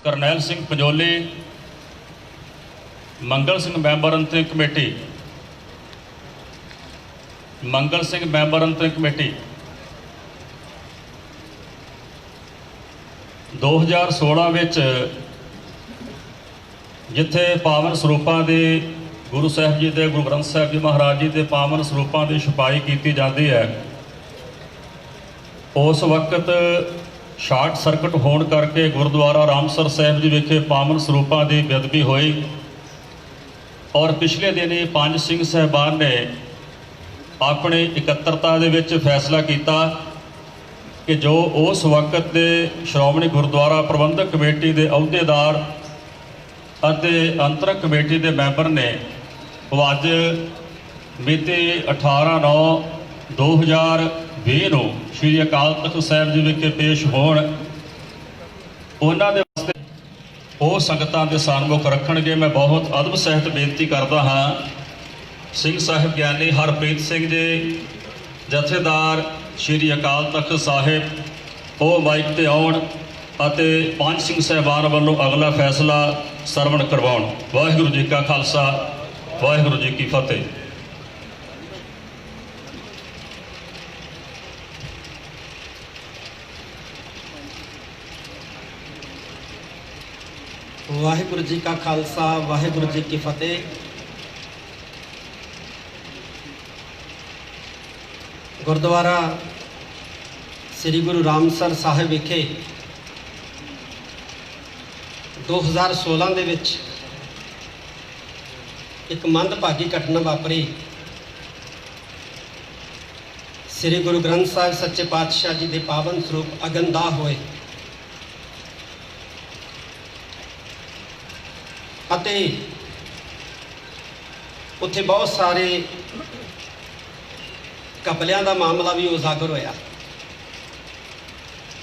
Karnail Singh Pancholi, Mangal Singh member अंतरिम committee, Mangal Singh member अंतरिम committee. 2016 ਵਿੱਚ ਜਿੱਥੇ ਪਾਵਨ ਸਰੂਪਾਂ ਦੇ ਗੁਰੂ ਸਾਹਿਬ ਜੀ ਦੇ, ਗੁਰੂ ਗ੍ਰੰਥ ਸਾਹਿਬ ਜੀ ਮਹਾਰਾਜ ਜੀ ਦੇ ਪਾਵਨ ਸਰੂਪਾਂ ਦੀ ਛਪਾਈ ਕੀਤੀ ਜਾਂਦੀ ਹੈ, ਉਸ ਵਕਤ ਸ਼ਾਰਟ ਸਰਕਟ ਹੋਣ ਕਰਕੇ ਗੁਰਦੁਆਰਾ ਰਾਮਸਰ ਸਾਹਿਬ ਜੀ ਵਿਖੇ ਪਾਵਨ ਸਰੂਪਾਂ ਦੀ ਬੇਅਦਬੀ ਹੋਈ ਔਰ ਪਿਛਲੇ ਦਿਨ ਪੰਜ ਸਿੰਘ ਸਾਹਿਬਾਨ ਨੇ ਆਪਣੀ ਇਕੱਤਰਤਾ ਦੇ ਵਿੱਚ ਫੈਸਲਾ ਕੀਤਾ ਕਿ ਜੋ ਉਸ ਵਕਤ ਦੇ ਸ਼੍ਰੋਮਣੀ ਗੁਰਦੁਆਰਾ ਪ੍ਰਬੰਧਕ ਕਮੇਟੀ ਦੇ ਅਹੁਦੇਦਾਰ ਅਤੇ ਅੰਤਰਕ ਕਮੇਟੀ ਦੇ ਮੈਂਬਰ ਨੇ ਉਹ ਅੱਜ ਮਿਤੀ 18/9/2020 ਨੂੰ ਸ਼੍ਰੀ ਅਕਾਲ ਤਖਤ ਸਾਹਿਬ ਜੀ ਵਿਖੇ ਪੇਸ਼ ਹੋਣ। ਉਹਨਾਂ ਦੇ ਵਾਸਤੇ ਉਹ ਸੰਗਤਾਂ ਦੇ ਸਨਮੁਖ ਰੱਖਣਗੇ। ਮੈਂ ਬਹੁਤ ਅਦਬ ਸਹਿਤ ਬੇਨਤੀ ਕਰਦਾ ਹਾਂ, ਸਿੰਘ ਸਾਹਿਬ ਗਿਆਨੀ ਹਰਪ੍ਰੀਤ ਸਿੰਘ ਜੀ ਜਥੇਦਾਰ ਸ਼੍ਰੀ ਅਕਾਲ ਤਖਤ ਸਾਹਿਬ, ਉਹ ਮਾਈਕ ਤੇ ਆਉਣ ਅਤੇ ਪੰਜ ਸਿੰਘ ਸਾਹਿਬਾਨ ਵੱਲੋਂ ਅਗਲਾ ਫੈਸਲਾ ਸਰਵਣ ਕਰਵਾਉਣ। ਵਾਹਿਗੁਰੂ ਜੀ ਕਾ ਖਾਲਸਾ, ਵਾਹਿਗੁਰੂ ਜੀ ਕੀ ਫਤਿਹ। ਵਾਹਿਗੁਰੂ ਜੀ ਕਾ ਖਾਲਸਾ, ਵਾਹਿਗੁਰੂ ਜੀ ਕੀ ਫਤਿਹ। ਗੁਰਦੁਆਰਾ ਸ੍ਰੀ ਗੁਰੂ ਰਾਮਸਰ ਸਾਹਿਬ ਵਿਖੇ 2016 ਦੇ ਵਿੱਚ ਇੱਕ ਮੰਦਭਾਗੀ ਘਟਨਾ ਵਾਪਰੀ। ਸ੍ਰੀ ਗੁਰੂ ਗ੍ਰੰਥ ਸਾਹਿਬ ਸੱਚੇ ਪਾਤਸ਼ਾਹ ਜੀ ਦੇ ਪਾਵਨ ਸਰੂਪ ਅਗਨਦਾਹ ਹੋਏ ਅਤੇ ਉੱਥੇ ਬਹੁਤ ਸਾਰੇ ਕਪਲਿਆਂ ਦਾ ਮਾਮਲਾ ਵੀ ਉਜਾਗਰ ਹੋਇਆ,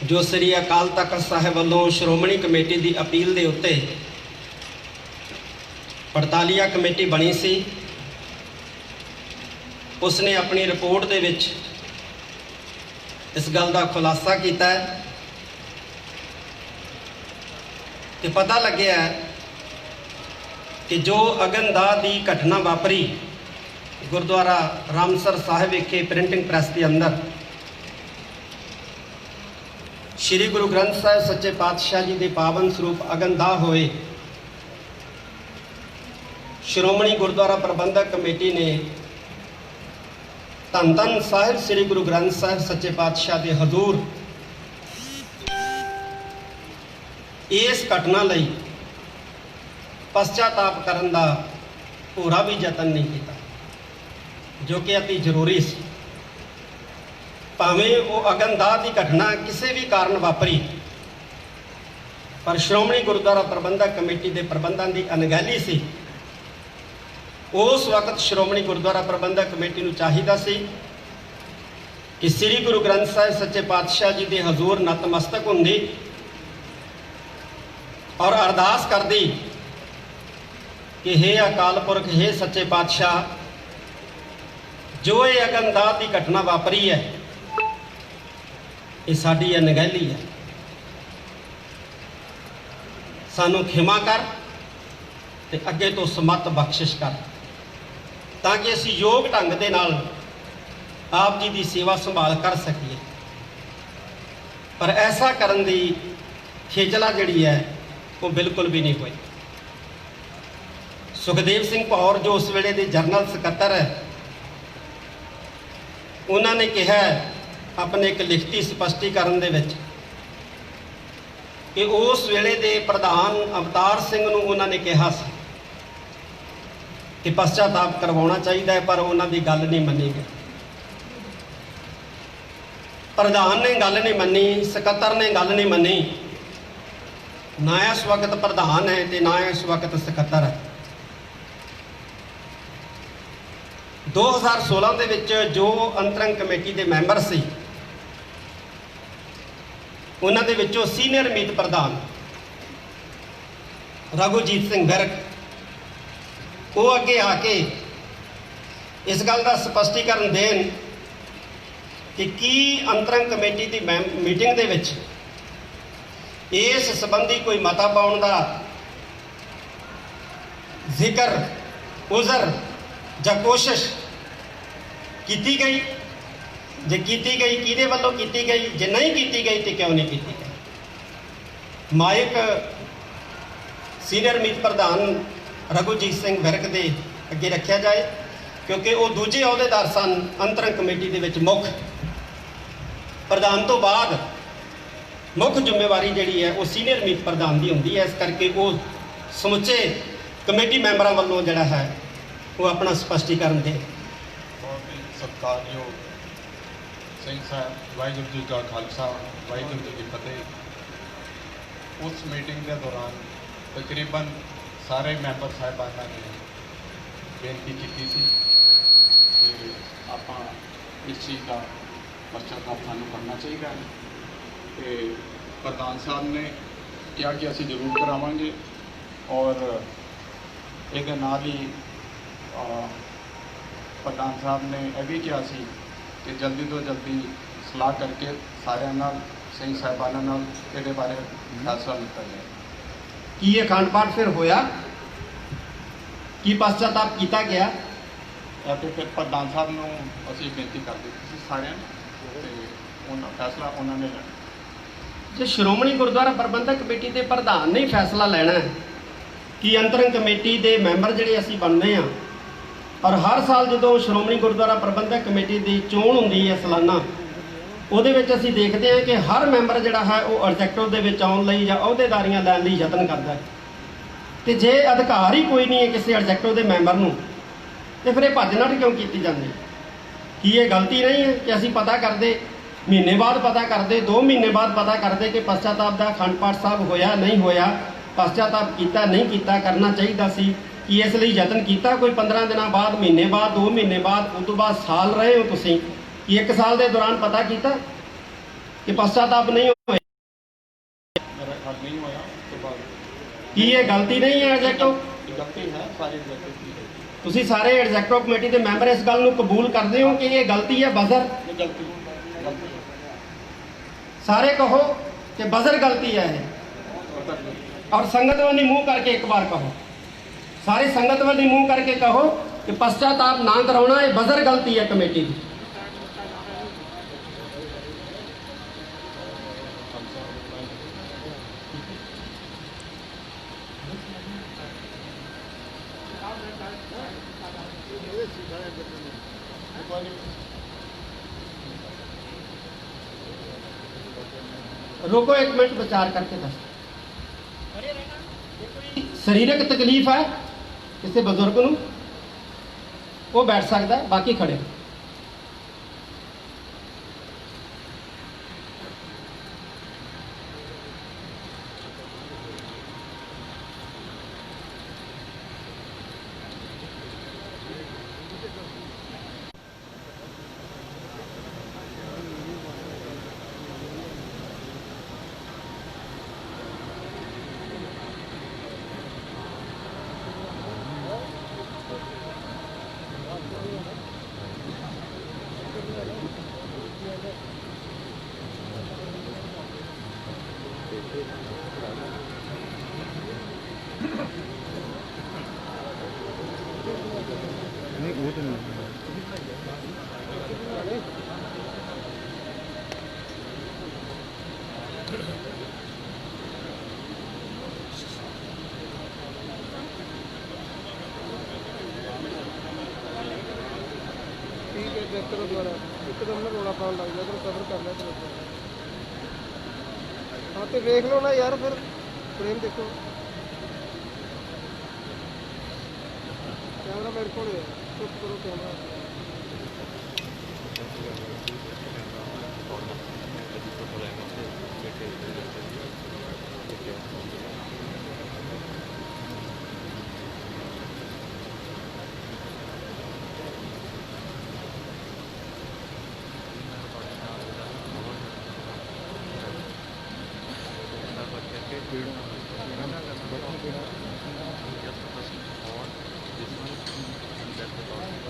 ਜੋ ਸ੍ਰੀ ਅਕਾਲ ਤਖਤ ਸਾਹਿਬ ਵੱਲੋਂ ਸ਼੍ਰੋਮਣੀ ਕਮੇਟੀ ਦੀ ਅਪੀਲ ਦੇ ਉੱਤੇ ਪੜਤਾਲੀਆ ਕਮੇਟੀ ਬਣੀ ਸੀ। ਉਸਨੇ ਆਪਣੀ ਰਿਪੋਰਟ ਦੇ ਵਿੱਚ ਇਸ ਗੱਲ ਦਾ ਖੁਲਾਸਾ ਕੀਤਾ ਤੇ ਪਤਾ ਲੱਗਿਆ ਕਿ ਜੋ ਅਗਨਦਾਹ ਦੀ ਘਟਨਾ ਵਾਪਰੀ ਗੁਰਦੁਆਰਾ ਰਾਮਸਰ ਸਾਹਿਬ ਵਿਖੇ ਪ੍ਰਿੰਟਿੰਗ ਪ੍ਰੈਸ ਦੇ ਅੰਦਰ ਸ਼੍ਰੀ ਗੁਰੂ ਗ੍ਰੰਥ ਸਾਹਿਬ ਸੱਚੇ ਪਾਤਸ਼ਾਹ ਜੀ ਦੇ ਪਾਵਨ ਸਰੂਪ ਅਗਨਦਾਹ ਹੋਏ। ਸ਼੍ਰੋਮਣੀ ਗੁਰਦੁਆਰਾ ਪ੍ਰਬੰਧਕ ਕਮੇਟੀ ਨੇ ਧੰਨ ਧੰਨ ਸਾਹਿਬ ਸ੍ਰੀ ਗੁਰੂ ਗ੍ਰੰਥ ਸਾਹਿਬ ਸੱਚੇ ਪਾਤਸ਼ਾਹ ਦੇ ਹਜ਼ੂਰ ਇਸ ਘਟਨਾ ਲਈ ਪਛਤਾਪ ਕਰਨ ਦਾ ਪੂਰਾ ਵੀ ਯਤਨ ਨਹੀਂ ਕੀਤਾ, ਜੋ ਕਿ ਅਤੀ ਜ਼ਰੂਰੀ ਸੀ। ਭਾਵੇਂ ਉਹ ਅਗਨਦਾਹ ਦੀ ਘਟਨਾ ਕਿਸੇ ਵੀ ਕਾਰਨ ਵਾਪਰੀ, ਪਰ ਸ਼੍ਰੋਮਣੀ ਗੁਰਦੁਆਰਾ ਪ੍ਰਬੰਧਕ ਕਮੇਟੀ ਦੇ ਪ੍ਰਬੰਧਾਂ ਦੀ ਅਣਗਹਿਲੀ ਸੀ। ਉਸ ਵਕਤ ਸ਼੍ਰੋਮਣੀ ਗੁਰਦੁਆਰਾ ਪ੍ਰਬੰਧਕ ਕਮੇਟੀ ਨੂੰ ਚਾਹੀਦਾ ਸੀ ਕਿ ਸ੍ਰੀ ਗੁਰੂ ਗ੍ਰੰਥ ਸਾਹਿਬ ਸੱਚੇ ਪਾਤਸ਼ਾਹ ਜੀ ਦੇ ਹਜ਼ੂਰ ਨਤਮਸਤਕ ਹੁੰਦੀ ਔਰ ਅਰਦਾਸ ਕਰਦੀ ਕਿ ਹੇ ਅਕਾਲ ਪੁਰਖ, ਹੇ ਸੱਚੇ ਪਾਤਸ਼ਾਹ, ਜੋ ਇਹ ਅਗਨਦਾਹ ਦੀ ਘਟਨਾ ਵਾਪਰੀ ਹੈ ਇਹ ਸਾਡੀ ਅਣਗਹਿਲੀ ਹੈ, ਸਾਨੂੰ ਖਿਮਾ ਕਰ ਤੇ ਅੱਗੇ ਤੋਂ ਸਮਤ ਬਖਸ਼ਿਸ਼ ਕਰ, ਤਾਂ ਕਿ ਅਸੀਂ ਯੋਗ ਢੰਗ ਦੇ ਨਾਲ ਆਪ ਜੀ ਦੀ ਸੇਵਾ ਸੰਭਾਲ ਕਰ ਸਕੀਏ। ਪਰ ਐਸਾ ਕਰਨ ਦੀ ਖੇਚਲਾ ਜਿਹੜੀ ਹੈ ਉਹ ਬਿਲਕੁਲ ਵੀ ਨਹੀਂ ਹੋਈ। ਸੁਖਦੇਵ ਸਿੰਘ ਭੌਰ ਜੋ ਉਸ ਵੇਲੇ ਦੇ ਜਨਰਲ ਸਕੱਤਰ ਹੈ, ਉਹਨਾਂ ਨੇ ਕਿਹਾ ਆਪਣੇ ਇੱਕ ਲਿਖਤੀ ਸਪਸ਼ਟੀਕਰਨ ਦੇ ਵਿੱਚ ਕਿ ਉਸ ਵੇਲੇ ਦੇ ਪ੍ਰਧਾਨ ਅਵਤਾਰ ਸਿੰਘ ਨੂੰ ਉਹਨਾਂ ਨੇ ਕਿਹਾ ਸੀ ਕਿ ਪਛਤਾਪ ਕਰਵਾਉਣਾ ਚਾਹੀਦਾ ਹੈ, ਪਰ ਉਹਨਾਂ ਦੀ ਗੱਲ ਨਹੀਂ ਮੰਨੀ ਗਈ। ਪ੍ਰਧਾਨ ਨੇ ਗੱਲ ਨਹੀਂ ਮੰਨੀ, ਸਕੱਤਰ ਨੇ ਗੱਲ ਨਹੀਂ ਮੰਨੀ। ਨਾ ਇਸ ਵਕਤ ਪ੍ਰਧਾਨ ਹੈ ਤੇ ਨਾ ਇਸ ਵਕਤ ਸਕੱਤਰ ਹੈ। 2016 ਦੇ ਵਿੱਚ ਜੋ ਅੰਤਰੰਗ ਕਮੇਟੀ ਦੇ ਮੈਂਬਰ ਸੀ, ਉਹਨਾਂ ਦੇ ਵਿੱਚੋਂ ਸੀਨੀਅਰ ਮੀਤ ਪ੍ਰਧਾਨ ਰਘੂਜੀਤ ਸਿੰਘ ਵਿਰਕ, ਉਹ ਅੱਗੇ ਆ ਕੇ ਇਸ ਗੱਲ ਦਾ ਸਪਸ਼ਟੀਕਰਨ ਦੇਣ ਕਿ ਕੀ ਅੰਤਰੰਗ ਕਮੇਟੀ ਦੀ ਮੀਟਿੰਗ ਦੇ ਵਿੱਚ ਇਸ ਸੰਬੰਧੀ ਕੋਈ ਮਤਾ ਪਾਉਣ ਦਾ ਜ਼ਿਕਰ ਉਜ਼ਰ ਜਾਂ ਕੋਸ਼ਿਸ਼ ਕੀਤੀ ਗਈ? ਜੇ ਕੀਤੀ ਗਈ ਕਿਹਦੇ ਵੱਲੋਂ ਕੀਤੀ ਗਈ? ਜੇ ਨਹੀਂ ਕੀਤੀ ਗਈ ਤੇ ਕਿਉਂ ਨਹੀਂ ਕੀਤੀ ਗਈ? ਮਾਇਕ ਸੀਨੀਅਰ ਮੀਤ ਪ੍ਰਧਾਨ ਰਘੂਜੀਤ ਸਿੰਘ ਵਿਰਕ ਦੇ ਅੱਗੇ ਰੱਖਿਆ ਜਾਏ, ਕਿਉਂਕਿ ਉਹ ਦੂਜੇ ਅਹੁਦੇਦਾਰ ਸਨ ਅੰਤਰੰਗ ਕਮੇਟੀ ਦੇ ਵਿੱਚ। ਮੁੱਖ ਪ੍ਰਧਾਨ ਤੋਂ ਬਾਅਦ ਮੁੱਖ ਜ਼ਿੰਮੇਵਾਰੀ ਜਿਹੜੀ ਹੈ ਉਹ ਸੀਨੀਅਰ ਮੀਤ ਪ੍ਰਧਾਨ ਦੀ ਹੁੰਦੀ ਹੈ। ਇਸ ਕਰਕੇ ਉਹ ਸਮੁੱਚੇ ਕਮੇਟੀ ਮੈਂਬਰਾਂ ਵੱਲੋਂ ਜਿਹੜਾ ਹੈ ਉਹ ਆਪਣਾ ਸਪਸ਼ਟੀਕਰਨ ਦੇ। ਬਹੁਤ ਹੀ ਸਤਿਕਾਰਯੋਗ ਸਿੰਘ ਸਾਹਿਬ, ਵਾਹਿਗੁਰੂ ਜੀ ਕਾ ਖਾਲਸਾ, ਵਾਹਿਗੁਰੂ ਜੀ ਕੀ ਫਤਿਹ। ਉਸ ਮੀਟਿੰਗ ਦੇ ਦੌਰਾਨ ਤਕਰੀਬਨ ਸਾਰੇ ਮੈਂਬਰ ਸਾਹਿਬਾਨਾਂ ਨੇ ਬੇਨਤੀ ਕੀਤੀ ਸੀ ਕਿ ਆਪਾਂ ਇਸ ਚੀਜ਼ ਦਾ ਪਛਤਾਵਾ ਸਾਨੂੰ ਕਰਨਾ ਚਾਹੀਦਾ ਹੈ ਤੇ ਪ੍ਰਧਾਨ ਸਾਹਿਬ ਨੇ ਕਿਹਾ ਕਿ ਅਸੀਂ ਜ਼ਰੂਰ ਕਰਾਵਾਂਗੇ। ਔਰ ਇਹਦੇ ਨਾਲ ਹੀ ਪ੍ਰਧਾਨ ਸਾਹਿਬ ਨੇ ਇਹ ਵੀ ਕਿਹਾ ਸੀ ਕਿ ਜਲਦੀ ਤੋਂ ਜਲਦੀ ਸਲਾਹ ਕਰਕੇ ਸਾਰਿਆਂ ਨਾਲ, ਸਿੰਘ ਸਾਹਿਬਾਨਾਂ ਨਾਲ ਇਹਦੇ ਬਾਰੇ ਫੈਸਲਾ ਲਿੱਤਾ ਜਾਏ। ਕੀ ਇਹ ਅਖੰਡ ਪਾਠ ਫਿਰ ਹੋਇਆ? ਕੀ ਪਛਤਾਪ ਕੀਤਾ ਗਿਆ? ਅਤੇ ਫਿਰ ਪ੍ਰਧਾਨ ਸਾਹਿਬ ਨੂੰ ਅਸੀਂ ਬੇਨਤੀ ਕਰ ਦਿੱਤੀ ਸੀ ਸਾਰਿਆਂ ਨੂੰ, ਤੇ ਉਹਨਾਂ ਫੈਸਲਾ ਉਹਨਾਂ ਨੇ ਲੈਣਾ। ਜੇ ਸ਼੍ਰੋਮਣੀ ਗੁਰਦੁਆਰਾ ਪ੍ਰਬੰਧਕ ਕਮੇਟੀ ਦੇ ਪ੍ਰਧਾਨ ਨੇ ਫੈਸਲਾ ਲੈਣਾ ਹੈ ਕਿ ਅੰਤਰੰਗ ਕਮੇਟੀ ਦੇ ਮੈਂਬਰ ਜਿਹੜੇ ਅਸੀਂ ਬਣਨੇ ਆ, ਔਰ ਹਰ ਸਾਲ ਜਦੋਂ ਸ਼੍ਰੋਮਣੀ ਗੁਰਦੁਆਰਾ ਪ੍ਰਬੰਧਕ ਕਮੇਟੀ ਦੀ ਚੋਣ ਹੁੰਦੀ ਹੈ ਸਾਲਾਨਾ, ਉਹਦੇ ਵਿੱਚ ਅਸੀਂ ਦੇਖਦੇ ਹਾਂ ਕਿ ਹਰ ਮੈਂਬਰ ਜਿਹੜਾ ਹੈ ਉਹ ਐਗਜ਼ੈਕਟਿਵ ਦੇ ਵਿੱਚ ਆਉਣ ਲਈ ਜਾਂ ਅਹੁਦੇਦਾਰੀਆਂ ਲੈਣ ਲਈ ਯਤਨ ਕਰਦਾ ਹੈ। ਤੇ ਜੇ ਅਧਿਕਾਰ ਹੀ ਕੋਈ ਨਹੀਂ ਹੈ ਕਿਸੇ ਐਗਜ਼ੈਕਟਿਵ ਦੇ ਮੈਂਬਰ ਨੂੰ, ਤੇ ਫਿਰ ਇਹ ਭੱਜ ਨੱਠ ਕਿਉਂ ਕੀਤੀ ਜਾਂਦੀ? ਕੀ ਇਹ ਗਲਤੀ ਨਹੀਂ ਹੈ ਕਿ ਅਸੀਂ ਪਤਾ ਕਰਦੇ, ਮਹੀਨੇ ਬਾਅਦ ਪਤਾ ਕਰਦੇ, 2 ਮਹੀਨੇ ਬਾਅਦ ਪਤਾ ਕਰਦੇ ਕਿ ਪਛਤਾਪ ਦਾ ਅਖੰਡ ਪਾਠ ਸਾਹਿਬ ਹੋਇਆ ਨਹੀਂ ਹੋਇਆ, ਪਛਤਾਪ ਕੀਤਾ ਨਹੀਂ ਕੀਤਾ, ਕਰਨਾ ਚਾਹੀਦਾ ਸੀ ਕਿ ਇਸ ਲਈ ਯਤਨ ਕੀਤਾ ਕੋਈ 15 ਦਿਨਾਂ ਬਾਅਦ, ਮਹੀਨੇ ਬਾਅਦ, 2 ਮਹੀਨੇ ਬਾਅਦ, ਉਸ ਤੋਂ ਬਾਅਦ ਸਾਲ ਰਹੇ ਹੋ ਤੁਸੀਂ, ਕਿ 1 ਸਾਲ ਦੇ ਦੌਰਾਨ ਪਤਾ ਕੀਤਾ ਕਿ ਪਛਤਾਪ ਨਹੀਂ ਹੋਇਆ? ਮੇਰਾ ਖਿਆਲ ਨਹੀਂ ਹੋਇਆ। ਉਸ ਤੋਂ ਬਾਅਦ ਕੀ ਇਹ ਗਲਤੀ ਨਹੀਂ ਹੈ ਐਗਜ਼ੈਕਟਿਵ? ਗਲਤੀ ਹੈ, ਸਾਰੀ ਗਲਤੀ ਦੀ ਹੈ। ਤੁਸੀਂ ਸਾਰੇ ਐਗਜ਼ੈਕਟਿਵ ਕਮੇਟੀ ਦੇ ਮੈਂਬਰ ਇਸ ਗੱਲ ਨੂੰ ਕਬੂਲ ਕਰਦੇ ਹੋ ਕਿ ਇਹ ਗਲਤੀ ਹੈ? ਬਜ਼ਰ ਇਹ ਗਲਤੀ ਹੈ। ਸਾਰੇ ਕਹੋ ਕਿ ਬਜ਼ਰ ਗਲਤੀ ਹੈ ਇਹ, ਔਰ ਸੰਗਤ ਵੱਲ ਮੂੰਹ ਕਰਕੇ ਇੱਕ ਵਾਰ ਕਹੋ, ਸਾਰੇ ਸੰਗਤ ਵੱਲ ਮੂੰਹ ਕਰਕੇ ਕਹੋ ਕਿ ਪਛਤਾਪ ਨਾ ਕਰਾਉਣਾ ਇਹ ਬਜ਼ਰ ਗਲਤੀ ਹੈ ਕਮੇਟੀ ਦੀ। रोको 1 मिनट, विचार करके दस। सरीरक तकलीफ है किसी बुजुर्ग नूं, वो बैठ सकता है, बाकी खड़े। नहीं वो तो नहीं। ठीक है, डायरेक्टर द्वारा एकदम ना रोड़ा पान लग जाए तो कवर कर लिया तो हाँ तो देख लो ना यार, फिर फ्रेम देखो, कैमरा मेरे को चुप करो कैमरा।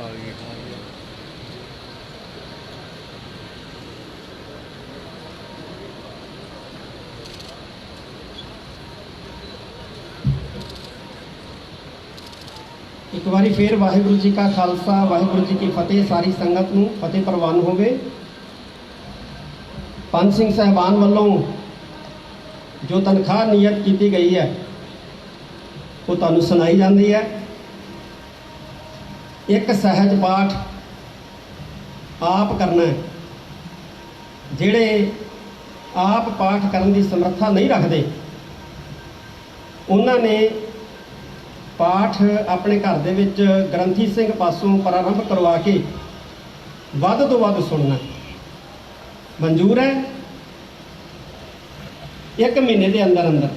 आगे ਇੱਕ ਵਾਰੀ ਫੇਰ ਵਾਹਿਗੁਰੂ ਜੀ ਕਾ ਖਾਲਸਾ ਵਾਹਿਗੁਰੂ ਜੀ ਕੀ ਫਤਿਹ। ਸਾਰੀ ਸੰਗਤ ਨੂੰ ਫਤਿਹ ਪ੍ਰਵਾਨ ਹੋਵੇ। ਪੰਜ ਸਿੰਘ ਸਾਹਿਬਾਨ ਵੱਲੋਂ ਜੋ ਤਨਖਾਹ ਨਿਯਤ ਕੀਤੀ ਗਈ ਹੈ ਉਹ ਤੁਹਾਨੂੰ ਸੁਣਾਈ ਜਾਂਦੀ ਹੈ। ਇੱਕ ਸਹਿਜ ਪਾਠ ਆਪ ਕਰਨਾ ਹੈ। ਜਿਹੜੇ ਆਪ ਪਾਠ ਕਰਨ ਦੀ ਸਮਰੱਥਾ ਨਹੀਂ ਰੱਖਦੇ ਉਹਨਾਂ ਨੇ ਪਾਠ ਆਪਣੇ ਘਰ ਦੇ ਵਿੱਚ ਗ੍ਰੰਥੀ ਸਿੰਘ ਪਾਸੋਂ ਪ੍ਰਾਰੰਭ ਕਰਵਾ ਕੇ ਵੱਧ ਤੋਂ ਵੱਧ ਸੁਣਨਾ ਮਨਜ਼ੂਰ ਹੈ। 1 ਮਹੀਨੇ ਦੇ ਅੰਦਰ ਅੰਦਰ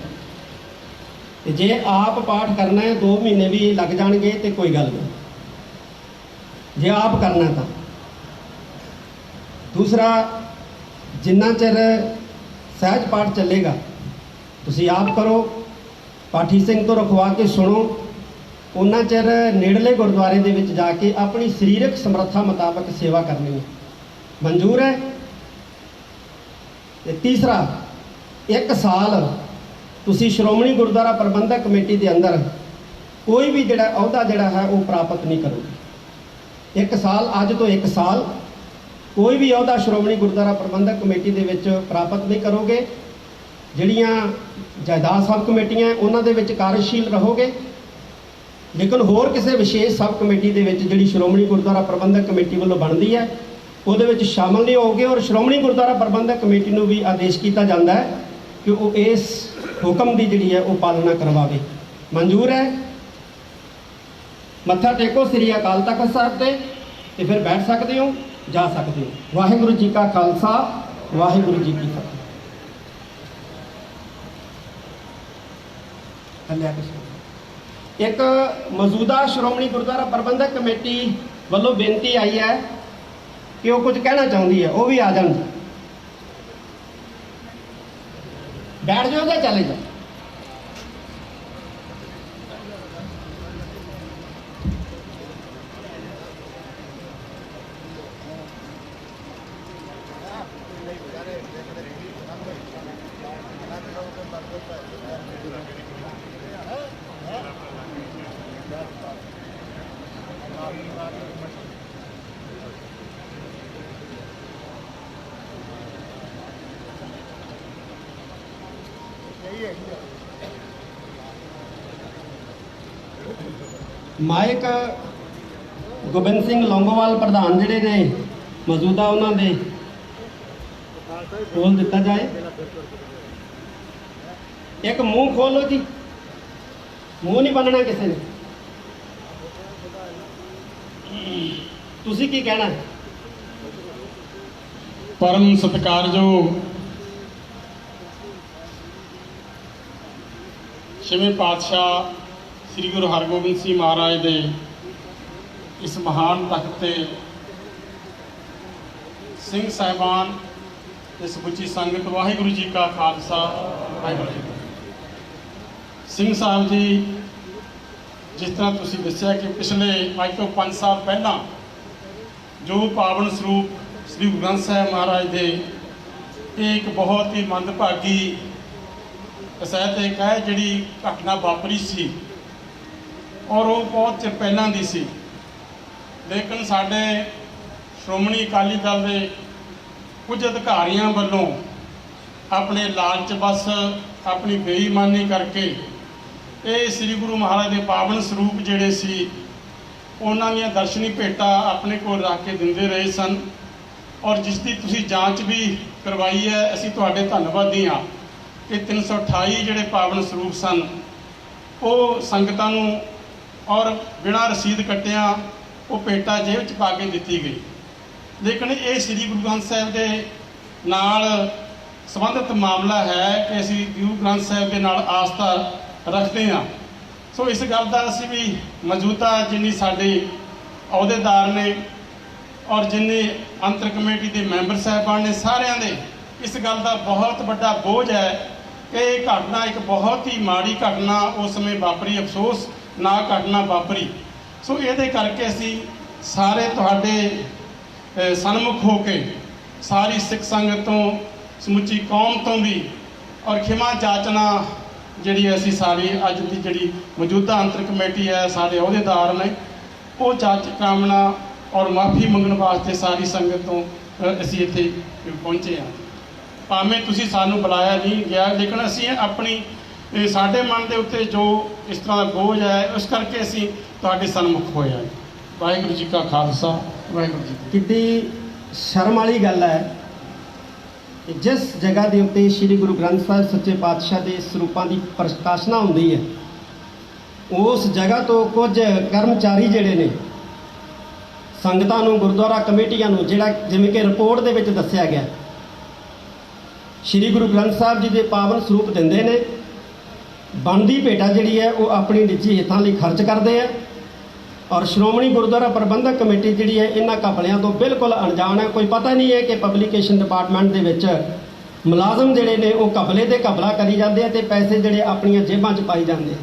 ਤੇ ਜੇ ਆਪ ਪਾਠ ਕਰਨਾ ਹੈ 2 ਮਹੀਨੇ ਵੀ ਲੱਗ ਜਾਣਗੇ ਤੇ ਕੋਈ ਗੱਲ ਨਹੀਂ, ਜੇ ਆਪ ਕਰਨਾ ਤਾਂ। ਦੂਸਰਾ, ਜਿੰਨਾ ਚਿਰ ਸਹਿਜ ਪਾਠ ਚੱਲੇਗਾ ਤੁਸੀਂ ਆਪ ਕਰੋ, ਪਾਠੀ ਸਿੰਘ ਤੋਂ ਰਖਵਾ ਕੇ ਸੁਣੋ। ਉਹਨਾਂ ਚਿਰ ਨੇੜਲੇ ਗੁਰਦੁਆਰੇ ਦੇ ਵਿੱਚ ਜਾ ਕੇ ਆਪਣੀ ਸਰੀਰਕ ਸਮਰੱਥਾ ਮੁਤਾਬਕ ਸੇਵਾ ਕਰਨੀ ਹੈ, ਮਨਜ਼ੂਰ ਹੈ। ਤੇ ਤੀਸਰਾ, 1 ਸਾਲ ਤੁਸੀਂ ਸ਼੍ਰੋਮਣੀ ਗੁਰਦੁਆਰਾ ਪ੍ਰਬੰਧਕ ਕਮੇਟੀ ਦੇ ਅੰਦਰ ਕੋਈ ਵੀ ਜਿਹੜਾ ਅਹੁਦਾ ਜਿਹੜਾ ਹੈ ਉਹ ਪ੍ਰਾਪਤ ਨਹੀਂ ਕਰੋਗੇ। 1 ਸਾਲ, ਅੱਜ ਤੋਂ 1 ਸਾਲ ਕੋਈ ਵੀ ਅਹੁਦਾ ਸ਼੍ਰੋਮਣੀ ਗੁਰਦੁਆਰਾ ਪ੍ਰਬੰਧਕ ਕਮੇਟੀ ਦੇ ਵਿੱਚ ਪ੍ਰਾਪਤ ਨਹੀਂ ਕਰੋਗੇ। ਜਿਹੜੀਆਂ ਜਾਇਦਾਦ ਸਬ ਕਮੇਟੀਆਂ ਉਹਨਾਂ ਦੇ ਵਿੱਚ ਕਾਰਜਸ਼ੀਲ ਰਹੋਗੇ, ਲੇਕਿਨ ਹੋਰ ਕਿਸੇ ਵਿਸ਼ੇਸ਼ ਸਬ ਕਮੇਟੀ ਦੇ ਵਿੱਚ ਜਿਹੜੀ ਸ਼੍ਰੋਮਣੀ ਗੁਰਦੁਆਰਾ ਪ੍ਰਬੰਧਕ ਕਮੇਟੀ ਵੱਲੋਂ ਬਣਦੀ ਹੈ ਉਹਦੇ ਵਿੱਚ ਸ਼ਾਮਲ ਨਹੀਂ ਹੋਗੇ। ਔਰ ਸ਼੍ਰੋਮਣੀ ਗੁਰਦੁਆਰਾ ਪ੍ਰਬੰਧਕ ਕਮੇਟੀ ਨੂੰ ਵੀ ਆਦੇਸ਼ ਕੀਤਾ ਜਾਂਦਾ ਹੈ ਕਿ ਉਹ ਇਸ ਹੁਕਮ ਦੀ ਜਿਹੜੀ ਹੈ ਉਹ ਪਾਲਣਾ ਕਰਵਾਵੇ, ਮਨਜ਼ੂਰ ਹੈ। ਮੱਥਾ ਟੇਕੋ ਸ੍ਰੀ ਅਕਾਲ ਤਖਤ ਸਾਹਿਬ ਤੇ ਫਿਰ ਬੈਠ ਸਕਦੇ ਹੋ, ਜਾ ਸਕਦੇ ਹੋ। ਵਾਹਿਗੁਰੂ ਜੀ ਕਾ ਖਾਲਸਾ ਵਾਹਿਗੁਰੂ ਜੀ ਕੀ ਫਤਿਹ। ਇੱਕ ਮੌਜੂਦਾ ਸ਼੍ਰੋਮਣੀ ਗੁਰਦੁਆਰਾ ਪ੍ਰਬੰਧਕ ਕਮੇਟੀ ਵੱਲੋਂ ਬੇਨਤੀ ਆਈ ਹੈ ਕਿ ਉਹ ਕੁਝ ਕਹਿਣਾ ਚਾਹੁੰਦੀ ਹੈ, ਉਹ ਵੀ ਆ ਜਾਣ। ਬੈਠ ਜਾਓ ਜਾਂ ਚਲੇ ਜਾਓ। ਮਾਇਕ ਗੋਬਿੰਦ ਸਿੰਘ ਲੌਂਗੋਵਾਲ ਪ੍ਰਧਾਨ ਜਿਹੜੇ ਨੇ ਮੌਜੂਦਾ, ਉਹਨਾਂ ਦੇ ਖੋਲ ਦਿੱਤਾ ਜਾਏ। ਇੱਕ ਮੂੰਹ ਖੋਲੋ ਜੀ, ਮੂੰਹ ਨਹੀਂ ਬੰਨਣਾ ਕਿਸੇ ਨੇ। ਤੁਸੀਂ ਕੀ ਕਹਿਣਾ? ਪਰਮ ਸਤਿਕਾਰਯੋਗ ਛੇਵੇਂ ਪਾਤਸ਼ਾਹ ਸ੍ਰੀ ਗੁਰੂ ਹਰਗੋਬਿੰਦ ਸਿੰਘ ਮਹਾਰਾਜ ਦੇ ਇਸ ਮਹਾਨ ਤਖਤ ਤੇ ਸਿੰਘ ਸਾਹਿਬਾਨ ਤੇ ਸਮੁੱਚੀ ਸੰਗਤ, ਵਾਹਿਗੁਰੂ ਜੀ ਕਾ ਖਾਲਸਾ ਵਾਹਿਗੁਰੂ ਜੀ ਕੀ ਫਤਿਹ। ਸਿੰਘ ਸਾਹਿਬ ਜੀ, ਜਿਸ ਤਰ੍ਹਾਂ ਤੁਸੀਂ ਦੱਸਿਆ ਕਿ ਪਿਛਲੇ ਅੱਜ ਤੋਂ 5 ਸਾਲ ਪਹਿਲਾਂ ਜੋ ਪਾਵਨ ਸਰੂਪ ਸ੍ਰੀ ਗੁਰੂ ਗ੍ਰੰਥ ਸਾਹਿਬ ਮਹਾਰਾਜ ਦੇ ਇਹ ਇੱਕ ਬਹੁਤ ਹੀ ਮੰਦਭਾਗੀ ਸਾਹਿਤਕ ਹੈ ਜਿਹੜੀ ਘਟਨਾ ਵਾਪਰੀ ਸੀ, ਔਰ ਉਹ ਬਹੁਤ ਚਿਰ ਪਹਿਲਾਂ ਦੀ ਸੀ। ਲੇਕਿਨ ਸਾਡੇ ਸ਼੍ਰੋਮਣੀ ਅਕਾਲੀ ਦਲ ਦੇ ਕੁਝ ਅਧਿਕਾਰੀਆਂ ਵੱਲੋਂ ਆਪਣੇ ਲਾਲਚ ਬਸ ਆਪਣੀ ਬੇਈਮਾਨੀ ਕਰਕੇ ਇਹ ਸ੍ਰੀ ਗੁਰੂ ਮਹਾਰਾਜ ਦੇ ਪਾਵਨ ਸਰੂਪ ਜਿਹੜੇ ਸੀ ਉਹਨਾਂ ਦੀਆਂ ਦਰਸ਼ਨੀ ਭੇਟਾਂ ਆਪਣੇ ਕੋਲ ਰੱਖ ਕੇ ਦਿੰਦੇ ਰਹੇ ਸਨ। ਔਰ ਜਿਸ ਦੀ ਤੁਸੀਂ ਜਾਂਚ ਵੀ ਕਰਵਾਈ ਹੈ, ਅਸੀਂ ਤੁਹਾਡੇ ਧੰਨਵਾਦੀ ਹਾਂ ਕਿ 328 ਜਿਹੜੇ ਪਾਵਨ ਸਰੂਪ ਸਨ ਉਹ ਸੰਗਤਾਂ ਨੂੰ ਔਰ ਬਿਨਾਂ ਰਸੀਦ ਕੱਟਿਆਂ ਉਹ ਭੇਟਾ ਜੇਬ 'ਚ ਪਾ ਕੇ ਦਿੱਤੀ ਗਈ। ਲੇਕਿਨ ਇਹ ਸ੍ਰੀ ਗੁਰੂ ਗ੍ਰੰਥ ਸਾਹਿਬ ਦੇ ਨਾਲ ਸੰਬੰਧਿਤ ਮਾਮਲਾ ਹੈ ਕਿ ਅਸੀਂ ਗੁਰੂ ਗ੍ਰੰਥ ਸਾਹਿਬ ਦੇ ਨਾਲ ਆਸਥਾ ਰੱਖਦੇ ਹਾਂ। ਸੋ ਇਸ ਗੱਲ ਦਾ ਅਸੀਂ ਵੀ ਮੌਜੂਦਾ ਜਿੰਨੀ ਸਾਡੇ ਅਹੁਦੇਦਾਰ ਨੇ ਔਰ ਜਿੰਨੇ ਅੰਤਰ ਕਮੇਟੀ ਦੇ ਮੈਂਬਰ ਸਾਹਿਬਾਨ ਨੇ, ਸਾਰਿਆਂ ਦੇ ਇਸ ਗੱਲ ਦਾ ਬਹੁਤ ਵੱਡਾ ਬੋਝ ਹੈ ਕਿ ਇਹ ਘਟਨਾ ਇੱਕ ਬਹੁਤ ਹੀ ਮਾੜੀ ਘਟਨਾ ਉਸ ਸਮੇਂ ਵਾਪਰੀ, ਅਫਸੋਸ ਨਾ ਘਟਨਾ ਵਾਪਰੀ। ਸੋ ਇਹਦੇ ਕਰਕੇ ਅਸੀਂ ਸਾਰੇ ਤੁਹਾਡੇ ਸਨਮੁਖ ਹੋ ਕੇ ਸਾਰੀ ਸਿੱਖ ਸੰਗਤ ਤੋਂ, ਸਮੁੱਚੀ ਕੌਮ ਤੋਂ ਵੀ ਔਰ ਖਿਮਾ ਜਾਚਨਾ ਜਿਹੜੀ ਅਸੀਂ ਸਾਰੀ ਅੱਜ ਦੀ ਜਿਹੜੀ ਮੌਜੂਦਾ ਅੰਤਰ ਕਮੇਟੀ ਹੈ, ਸਾਡੇ ਅਹੁਦੇਦਾਰ ਨੇ, ਉਹ ਚਾਚ ਕਾਮਨਾ ਔਰ ਮਾਫੀ ਮੰਗਣ ਵਾਸਤੇ ਸਾਰੀ ਸੰਗਤ ਤੋਂ ਅਸੀਂ ਇੱਥੇ ਪਹੁੰਚੇ ਹਾਂ। ਭਾਵੇਂ ਤੁਸੀਂ ਸਾਨੂੰ ਬੁਲਾਇਆ ਨਹੀਂ ਗਿਆ, ਲੇਕਿਨ ਅਸੀਂ ਆਪਣੀ ਸਾਡੇ ਮਨ ਦੇ ਉੱਤੇ ਜੋ ਇਸ ਤਰ੍ਹਾਂ ਦਾ ਬੋਝ ਹੈ, ਉਸ ਕਰਕੇ ਅਸੀਂ ਤੁਹਾਡੇ ਸਨਮੁਖ ਹੋਏ ਹਾਂ। ਵਾਹਿਗੁਰੂ ਜੀ ਕਾ ਖਾਲਸਾ, ਵਾਹਿਗੁਰੂ ਜੀ ਕੀ ਕਿੱਡੀ ਸ਼ਰਮ ਵਾਲੀ ਗੱਲ ਹੈ ਕਿ ਜਿਸ ਜਗ੍ਹਾ ਦੇ ਉੱਤੇ ਸ੍ਰੀ ਗੁਰੂ ਗ੍ਰੰਥ ਸਾਹਿਬ ਸੱਚੇ ਪਾਤਸ਼ਾਹ ਦੇ ਸਰੂਪਾਂ ਦੀ ਪ੍ਰਕਾਸ਼ਨਾ ਹੁੰਦੀ ਹੈ, ਉਸ ਜਗ੍ਹਾ ਤੋਂ ਕੁਝ ਕਰਮਚਾਰੀ ਜਿਹੜੇ ਨੇ ਸੰਗਤਾਂ ਨੂੰ, ਗੁਰਦੁਆਰਾ ਕਮੇਟੀਆਂ ਨੂੰ, ਜਿਹੜਾ ਜਿਵੇਂ ਕਿ ਰਿਪੋਰਟ ਦੇ ਵਿੱਚ ਦੱਸਿਆ ਗਿਆ, ਸ੍ਰੀ ਗੁਰੂ ਗ੍ਰੰਥ ਸਾਹਿਬ ਜੀ ਦੇ ਪਾਵਨ ਸਰੂਪ ਦਿੰਦੇ ਨੇ, ਬਣਦੀ ਭੇਟਾ ਜਿਹੜੀ ਹੈ ਉਹ ਆਪਣੀ ਨਿੱਜੀ ਹਿੱਤਾਂ ਲਈ ਖਰਚ ਕਰਦੇ ਆ, ਔਰ ਸ਼੍ਰੋਮਣੀ ਗੁਰਦੁਆਰਾ ਪ੍ਰਬੰਧਕ ਕਮੇਟੀ ਜਿਹੜੀ ਹੈ ਇਹਨਾਂ ਘਪਲਿਆਂ ਤੋਂ ਬਿਲਕੁਲ ਅਣਜਾਣ ਹੈ। ਕੋਈ ਪਤਾ ਨਹੀਂ ਹੈ ਕਿ ਪਬਲੀਕੇਸ਼ਨ ਡਿਪਾਰਟਮੈਂਟ ਦੇ ਵਿੱਚ ਮੁਲਾਜ਼ਮ ਜਿਹੜੇ ਨੇ ਉਹ ਘਪਲੇ ਤੇ ਘਪਲਾ ਕਰੀ ਜਾਂਦੇ ਆ ਤੇ ਪੈਸੇ ਜਿਹੜੇ ਆਪਣੀਆਂ ਜੇਬਾਂ 'ਚ ਪਾਈ ਜਾਂਦੇ ਆ।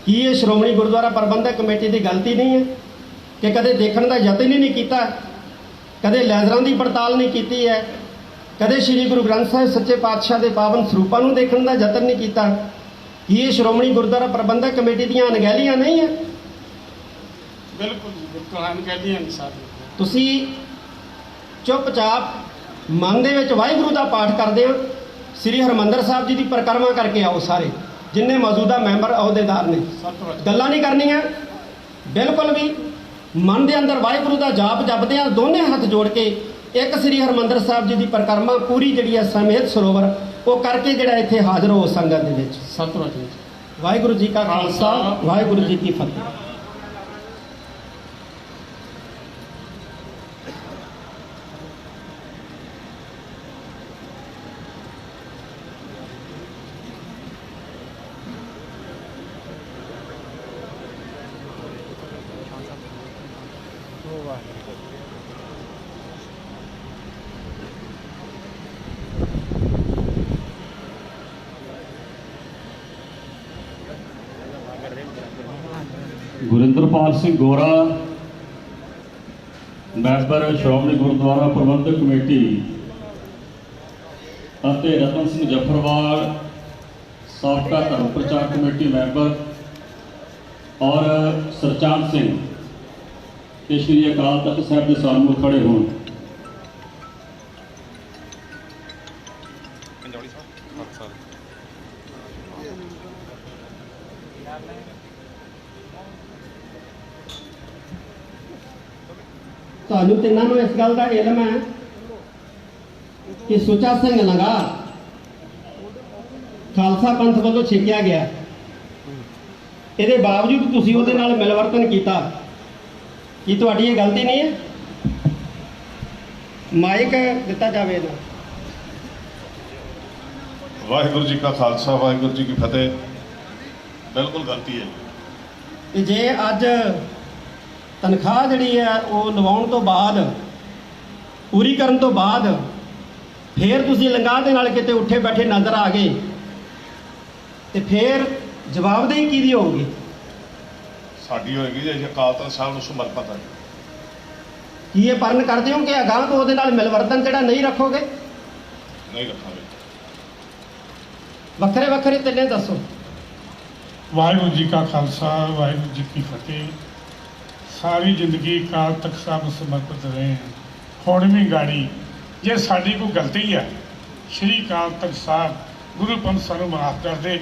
ਕੀ ਇਹ ਸ਼੍ਰੋਮਣੀ ਗੁਰਦੁਆਰਾ ਪ੍ਰਬੰਧਕ ਕਮੇਟੀ ਦੀ ਗਲਤੀ ਨਹੀਂ ਹੈ ਕਿ ਕਦੇ ਦੇਖਣ ਦਾ ਯਤਨ ਹੀ ਨਹੀਂ ਕੀਤਾ, ਕਦੇ ਲੈਜ਼ਰਾਂ ਦੀ ਪੜਤਾਲ ਨਹੀਂ ਕੀਤੀ ਹੈ, ਕਦੇ ਸ੍ਰੀ ਗੁਰੂ ਗ੍ਰੰਥ ਸਾਹਿਬ ਸੱਚੇ ਪਾਤਸ਼ਾਹ ਦੇ ਪਾਵਨ ਸਰੂਪਾਂ ਨੂੰ ਦੇਖਣ ਦਾ ਯਤਨ ਨਹੀਂ ਕੀਤਾ? ਕੀ ਇਹ ਸ਼੍ਰੋਮਣੀ ਗੁਰਦੁਆਰਾ ਪ੍ਰਬੰਧਕ ਕਮੇਟੀ ਦੀਆਂ ਅਣਗਹਿਲੀਆਂ ਨਹੀਂ ਹੈ? ਬਿਲਕੁਲ ਜੀ, ਬਿਲਕੁਲ ਅਣਗਹਿਲੀਆਂ ਨਹੀਂ ਸਾਡੀ। ਤੁਸੀਂ ਚੁੱਪਚਾਪ ਮਨ ਦੇ ਵਿੱਚ ਵਾਹਿਗੁਰੂ ਦਾ ਪਾਠ ਕਰਦੇ ਹੋ, ਸ੍ਰੀ ਹਰਿਮੰਦਰ ਸਾਹਿਬ ਜੀ ਦੀ ਪਰਿਕਰਮਾ ਕਰਕੇ ਆਓ। ਸਾਰੇ ਜਿੰਨੇ ਮੌਜੂਦਾ ਮੈਂਬਰ ਅਹੁਦੇਦਾਰ ਨੇ, ਗੱਲਾਂ ਨਹੀਂ ਕਰਨੀਆਂ ਬਿਲਕੁਲ ਵੀ। ਮਨ ਦੇ ਅੰਦਰ ਵਾਹਿਗੁਰੂ ਦਾ ਜਾਪ ਜਪਦੇ ਆ, ਦੋਨੇ ਹੱਥ ਜੋੜ ਕੇ ਇੱਕ ਸ੍ਰੀ ਹਰਿਮੰਦਰ ਸਾਹਿਬ ਜੀ ਦੀ ਪਰਿਕਰਮਾ ਪੂਰੀ ਜਿਹੜੀ ਹੈ ਸਮੇਤ ਸਰੋਵਰ ਉਹ ਕਰਕੇ ਜਿਹੜਾ ਇੱਥੇ ਹਾਜ਼ਰ ਹੋ ਸੰਗਤ ਦੇ ਵਿੱਚ। ਸਤਿਵਾਦ ਜੀ। ਵਾਹਿਗੁਰੂ ਜੀ ਕਾ ਖਾਲਸਾ, ਵਾਹਿਗੁਰੂ ਜੀ ਕੀ ਫਤਿਹ। ਗੁਰਿੰਦਰਪਾਲ ਸਿੰਘ ਗੋਰਾ, ਮੈਂਬਰ ਸ਼੍ਰੋਮਣੀ ਗੁਰਦੁਆਰਾ ਪ੍ਰਬੰਧਕ ਕਮੇਟੀ, ਅਤੇ ਰਤਨ ਸਿੰਘ ਜਫਰਵਾਲ, ਸਾਬਕਾ ਧਰਮ ਪ੍ਰਚਾਰ ਕਮੇਟੀ ਮੈਂਬਰ, ਔਰ ਸਰਚੰਦ ਸਿੰਘ ਤੇ ਸ਼੍ਰੀ ਅਕਾਲ ਤਖਤ ਸਾਹਿਬ ਦੇ ਸਾਹਮਣੇ ਖੜੇ ਹੋਣ। ਤੁਹਾਨੂੰ ਤਿੰਨਾਂ ਨੂੰ ਇਸ ਗੱਲ ਦਾ ਇਲਮ ਹੈ ਕਿ ਸੁੱਚਾ ਸਿੰਘ ਲੰਗਾ ਖਾਲਸਾ ਪੰਥ ਵੱਲੋਂ ਛੇਕਿਆ ਗਿਆ, ਇਹਦੇ ਬਾਵਜੂਦ ਤੁਸੀਂ ਉਹਦੇ ਨਾਲ ਮਿਲਵਰਤਨ ਕੀਤਾ। ਕੀ ਤੁਹਾਡੀ ਇਹ ਗਲਤੀ ਨਹੀਂ ਹੈ? ਮਾਈਕ ਦਿੱਤਾ ਜਾਵੇ ਇਹਦਾ। ਵਾਹਿਗੁਰੂ ਜੀ ਕਾ ਖਾਲਸਾ, ਵਾਹਿਗੁਰੂ ਜੀ ਕੀ ਫਤਿਹ। ਬਿਲਕੁਲ ਗਲਤੀ ਹੈ। ਕਿ ਜੇ ਅੱਜ ਤਨਖਾਹ ਜਿਹੜੀ ਹੈ ਉਹ ਲਵਾਉਣ ਤੋਂ ਬਾਅਦ, ਪੂਰੀ ਕਰਨ ਤੋਂ ਬਾਅਦ ਫੇਰ ਤੁਸੀਂ ਲੰਗਾਹ ਦੇ ਨਾਲ ਕਿਤੇ ਉੱਠੇ ਬੈਠੇ ਨਜ਼ਰ ਆ ਗਏ ਤੇ ਫੇਰ ਜਵਾਬਦੇਹੀ ਕਿਹਦੀ ਹੋਊਗੀ? ਸਾਡੀ ਹੋਏਗੀ ਜੇ ਅਕਾਲ ਤਖਤ ਸਾਹਿਬ ਨੂੰ ਸਮਰਪਿਤ ਹੈ। ਕੀ ਇਹ ਪਰਨ ਕਰਦੇ ਹੋ ਕਿ ਅਗਾਂਹ ਤੋਂ ਉਹਦੇ ਨਾਲ ਮਿਲਵਰਤਨ ਜਿਹੜਾ ਨਹੀਂ ਰੱਖੋਗੇ? ਨਹੀਂ ਰੱਖਾਂਗੇ। ਵੱਖਰੇ ਵੱਖਰੇ ਤਿੰਨੇ ਦੱਸੋ। ਵਾਹਿਗੁਰੂ ਜੀ ਕਾ ਖਾਲਸਾ, ਵਾਹਿਗੁਰੂ ਜੀ ਕੀ ਫਤਿਹ। ਸਾਰੀ ਜ਼ਿੰਦਗੀ ਅਕਾਲ ਤਖਤ ਸਾਹਿਬ ਨੂੰ ਸਮਰਪਿਤ ਰਹੇ ਹਾਂ। ਹੁਣ ਵੀ ਗਾੜੀ ਜੇ ਸਾਡੀ ਕੋਈ ਗਲਤੀ ਹੈ, ਸ਼੍ਰੀ ਅਕਾਲ ਤਖਤ ਸਾਹਿਬ ਗੁਰੂ ਪੰਥ ਸਾਨੂੰ ਮਾਫ ਕਰ ਦੇ।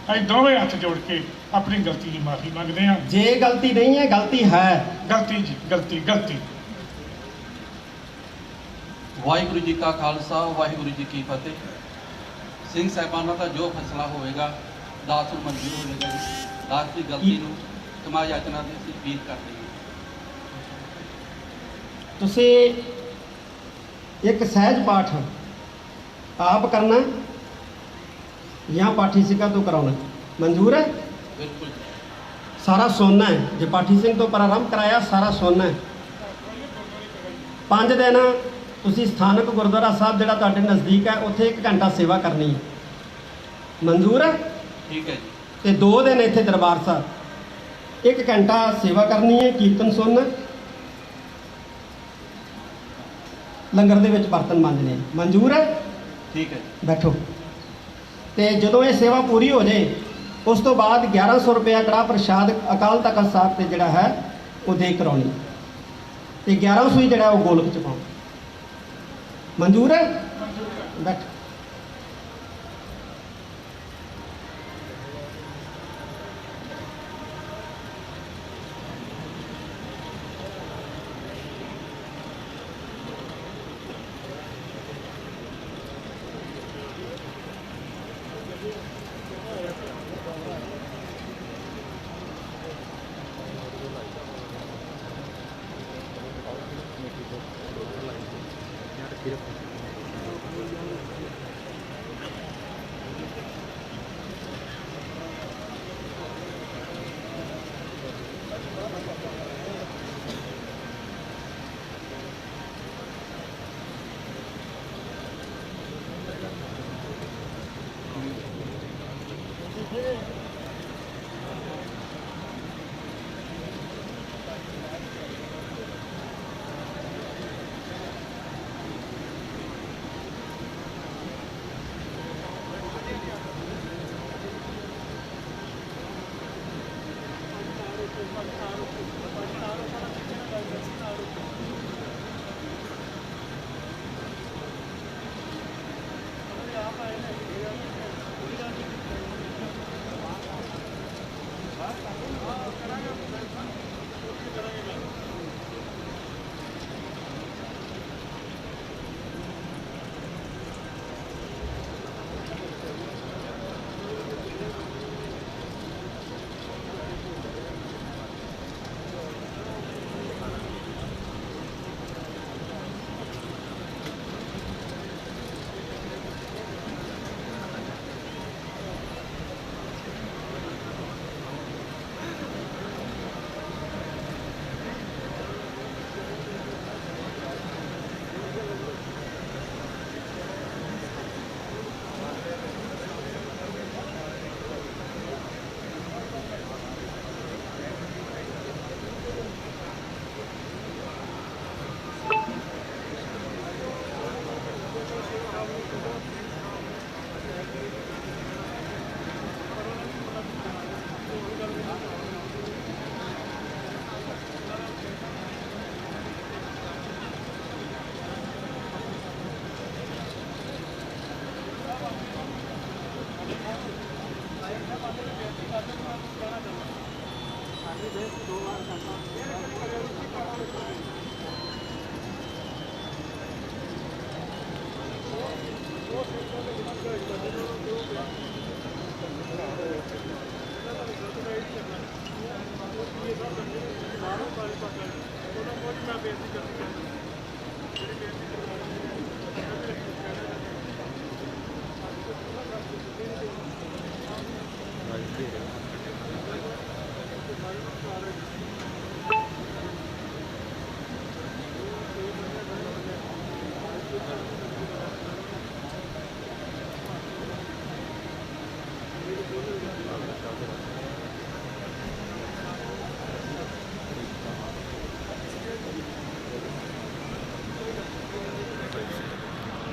ਅਸੀਂ ਦੋਵੇਂ ਹੱਥ ਜੋੜ ਕੇ ਆਪਣੀ ਗਲਤੀ ਦੀ ਮਾਫੀ ਮੰਗਦੇ ਹਾਂ। ਜੇ ਗਲਤੀ ਨਹੀਂ ਹੈ, ਗਲਤੀ ਹੈ। ਗਲਤੀ ਜੀ, ਗਲਤੀ। ਵਾਹਿਗੁਰੂ ਜੀ ਕਾ ਖਾਲਸਾ, ਵਾਹਿਗੁਰੂ ਜੀ ਕੀ ਫਤਿਹ। ਸਿੰਘ ਸਾਹਿਬਾਨਾਂ ਦਾ ਜੋ ਫੈਸਲਾ ਹੋਵੇਗਾ ਦਾਸ ਨੂੰ ਮਨਜ਼ੂਰ ਹੋਵੇਗਾ ਜੀ। ਦਾਸ ਦੀ ਗਲਤੀ ਨੂੰ ਖਿਮਾ ਯਾਚਨਾ ਦੀ ਅਸੀਂ ਅਪੀਲ ਕਰਦੇ ਹਾਂ। ਤੁਸੀਂ ਇੱਕ ਸਹਿਜ ਪਾਠ ਆਪ ਕਰਨਾ ਜਾਂ ਪਾਠੀ ਸਿੰਘਾਂ ਤੋਂ ਕਰਾਉਣਾ ਮਨਜ਼ੂਰ ਹੈ? ਬਿਲਕੁਲ। ਸਾਰਾ ਸੁਣਨਾ ਹੈ। ਜੇ ਪਾਠੀ ਸਿੰਘ ਤੋਂ ਪ੍ਰਾਰੰਭ ਕਰਾਇਆ, ਸਾਰਾ ਸੁਣਨਾ ਹੈ। 5 ਦਿਨ ਤੁਸੀਂ ਸਥਾਨਕ ਗੁਰਦੁਆਰਾ ਸਾਹਿਬ ਜਿਹੜਾ ਤੁਹਾਡੇ ਨਜ਼ਦੀਕ ਹੈ ਉੱਥੇ 1 ਘੰਟਾ ਸੇਵਾ ਕਰਨੀ ਹੈ। ਮਨਜ਼ੂਰ ਹੈ? ਠੀਕ ਹੈ ਜੀ। ਤੇ 2 ਦਿਨ ਇੱਥੇ ਦਰਬਾਰ ਸਾਹਿਬ 1 ਘੰਟਾ ਸੇਵਾ ਕਰਨੀ ਹੈ, ਕੀਰਤਨ ਸੁਣਨਾ, ਲੰਗਰ ਦੇ ਵਿੱਚ ਬਰਤਨ ਮਾਂਜਣੇ। ਮਨਜ਼ੂਰ ਹੈ? ਠੀਕ ਹੈ। ਬੈਠੋ। ਤੇ ਜਦੋਂ ਇਹ ਸੇਵਾ ਪੂਰੀ ਹੋ ਜਾਏ ਉਸ ਤੋਂ ਬਾਅਦ 1100 ਰੁਪਇਆ ਕੜਾਹ ਪ੍ਰਸ਼ਾਦ ਅਕਾਲ ਤਖਤ ਸਾਹਿਬ ਤੇ ਜਿਹੜਾ ਹੈ ਉਹ ਦੇ ਕਰਾਉਣੀ ਤੇ 1100 ਹੀ ਜਿਹੜਾ ਉਹ ਗੋਲਕ ਚ ਪਾਉਣਾ। ਮਨਜ਼ੂਰ ਹੈ? ਬੈਠ।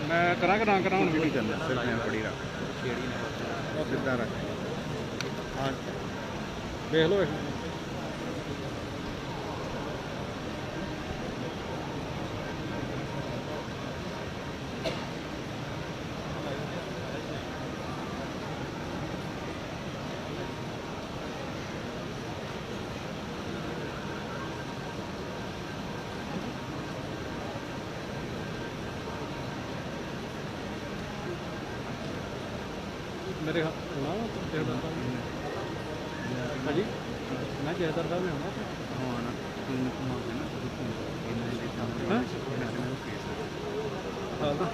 मैं करा कि ना करा हूँ भी करना सिर्फ मैं पड़ी रख सीधा रख। हाँ देख लो मेरे होना जहदार साहब हाँ जी मैं जहदार साहब में होना हाँ ना हाँ ना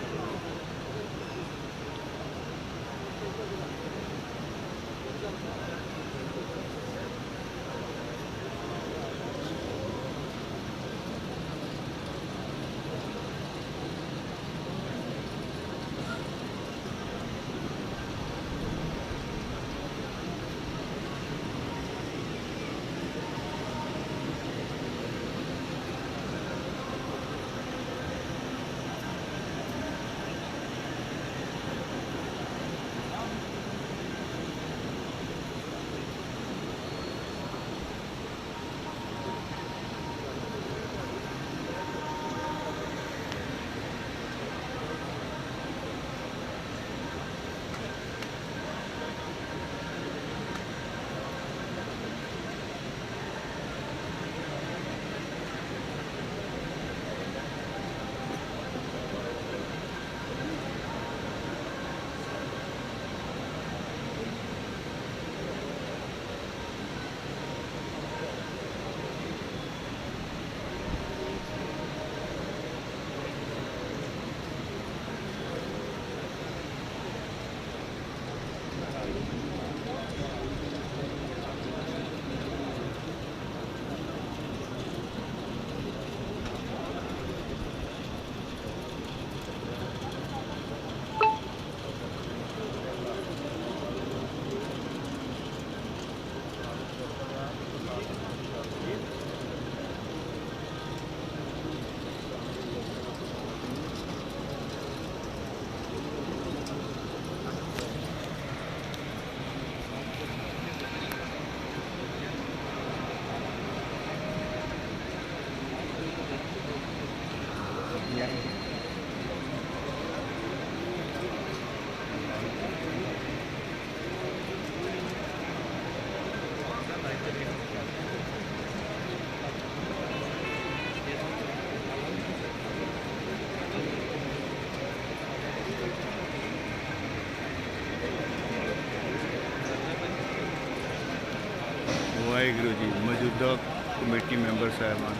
ਵਾਹਿਗੁਰੂ ਜੀ। ਮੌਜੂਦਾ ਕਮੇਟੀ ਮੈਂਬਰ ਸਾਹਿਬਾਨ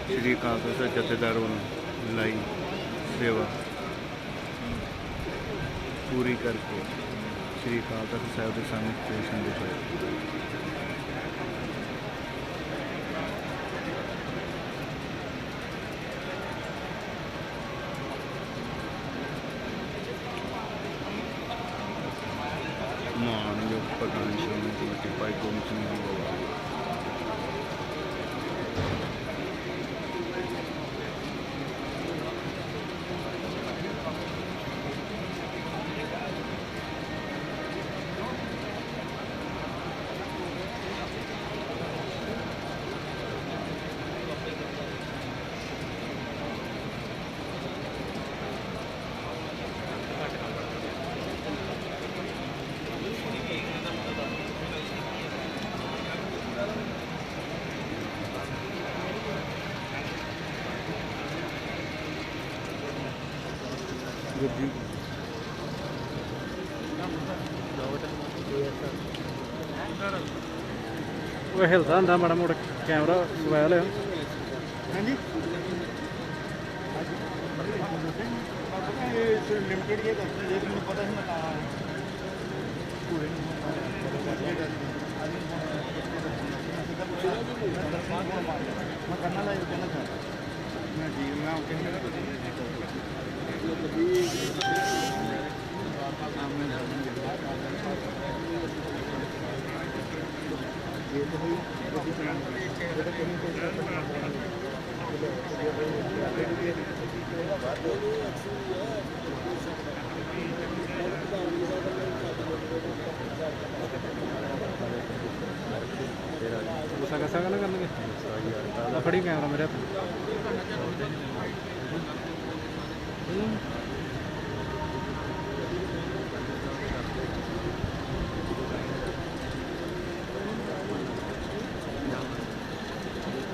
ਸ੍ਰੀ ਅਕਾਲ ਤਖਤ ਜਥੇਦਾਰ ਵੱਲੋਂ ਲਾਈ ਸੇਵਾ ਪੂਰੀ ਕਰਕੇ ਸ੍ਰੀ ਅਕਾਲ ਤਖਤ ਸਾਹਿਬ ਦੇ ਸਾਹਮਣੇ ਪੇਸ਼ ਹੁੰਦੇ ਪਏ। ਮਾਨਯੋਗ ਪ੍ਰਧਾਨ ਸ਼੍ਰੋਮਣੀ ਕਮੇਟੀ ਭਾਈ ਗੋਬਿੰਦ ਸਿੰਘ ਲੰਗੋਵਾਲ। ਉਹ ਹਿਲਦਾ ਹੁੰਦਾ ਮਾੜਾ ਮੋਟਾ ਕੈਮਰਾ ਲਵਾਇਆ ਲਿਆ। ਹਾਂਜੀ ਲਿਮਟਿਡ ਇਹ ਦੱਸਦੇ ਜੇ ਮੈਨੂੰ ਪਤਾ ਸੀ ਮੈਂ ਤਾਂ ਆਇਆ ਪੂਰੇ ਮੈਂ ਕਰਨਾ ਲਾਈਵ ਕਹਿਣਾ ਚਾਹੁੰਦਾ ਮੈਂ ਜੀ ਮੈਂ ਉਹ ਕਹਿੰਦਾ ਗੁੱਸਾ ਕੱਸਾ ਨਾ ਕਰਨਗੇ। ਫੜੀ ਕੈਮਰਾ ਮੇਰੇ ਹੱਥ।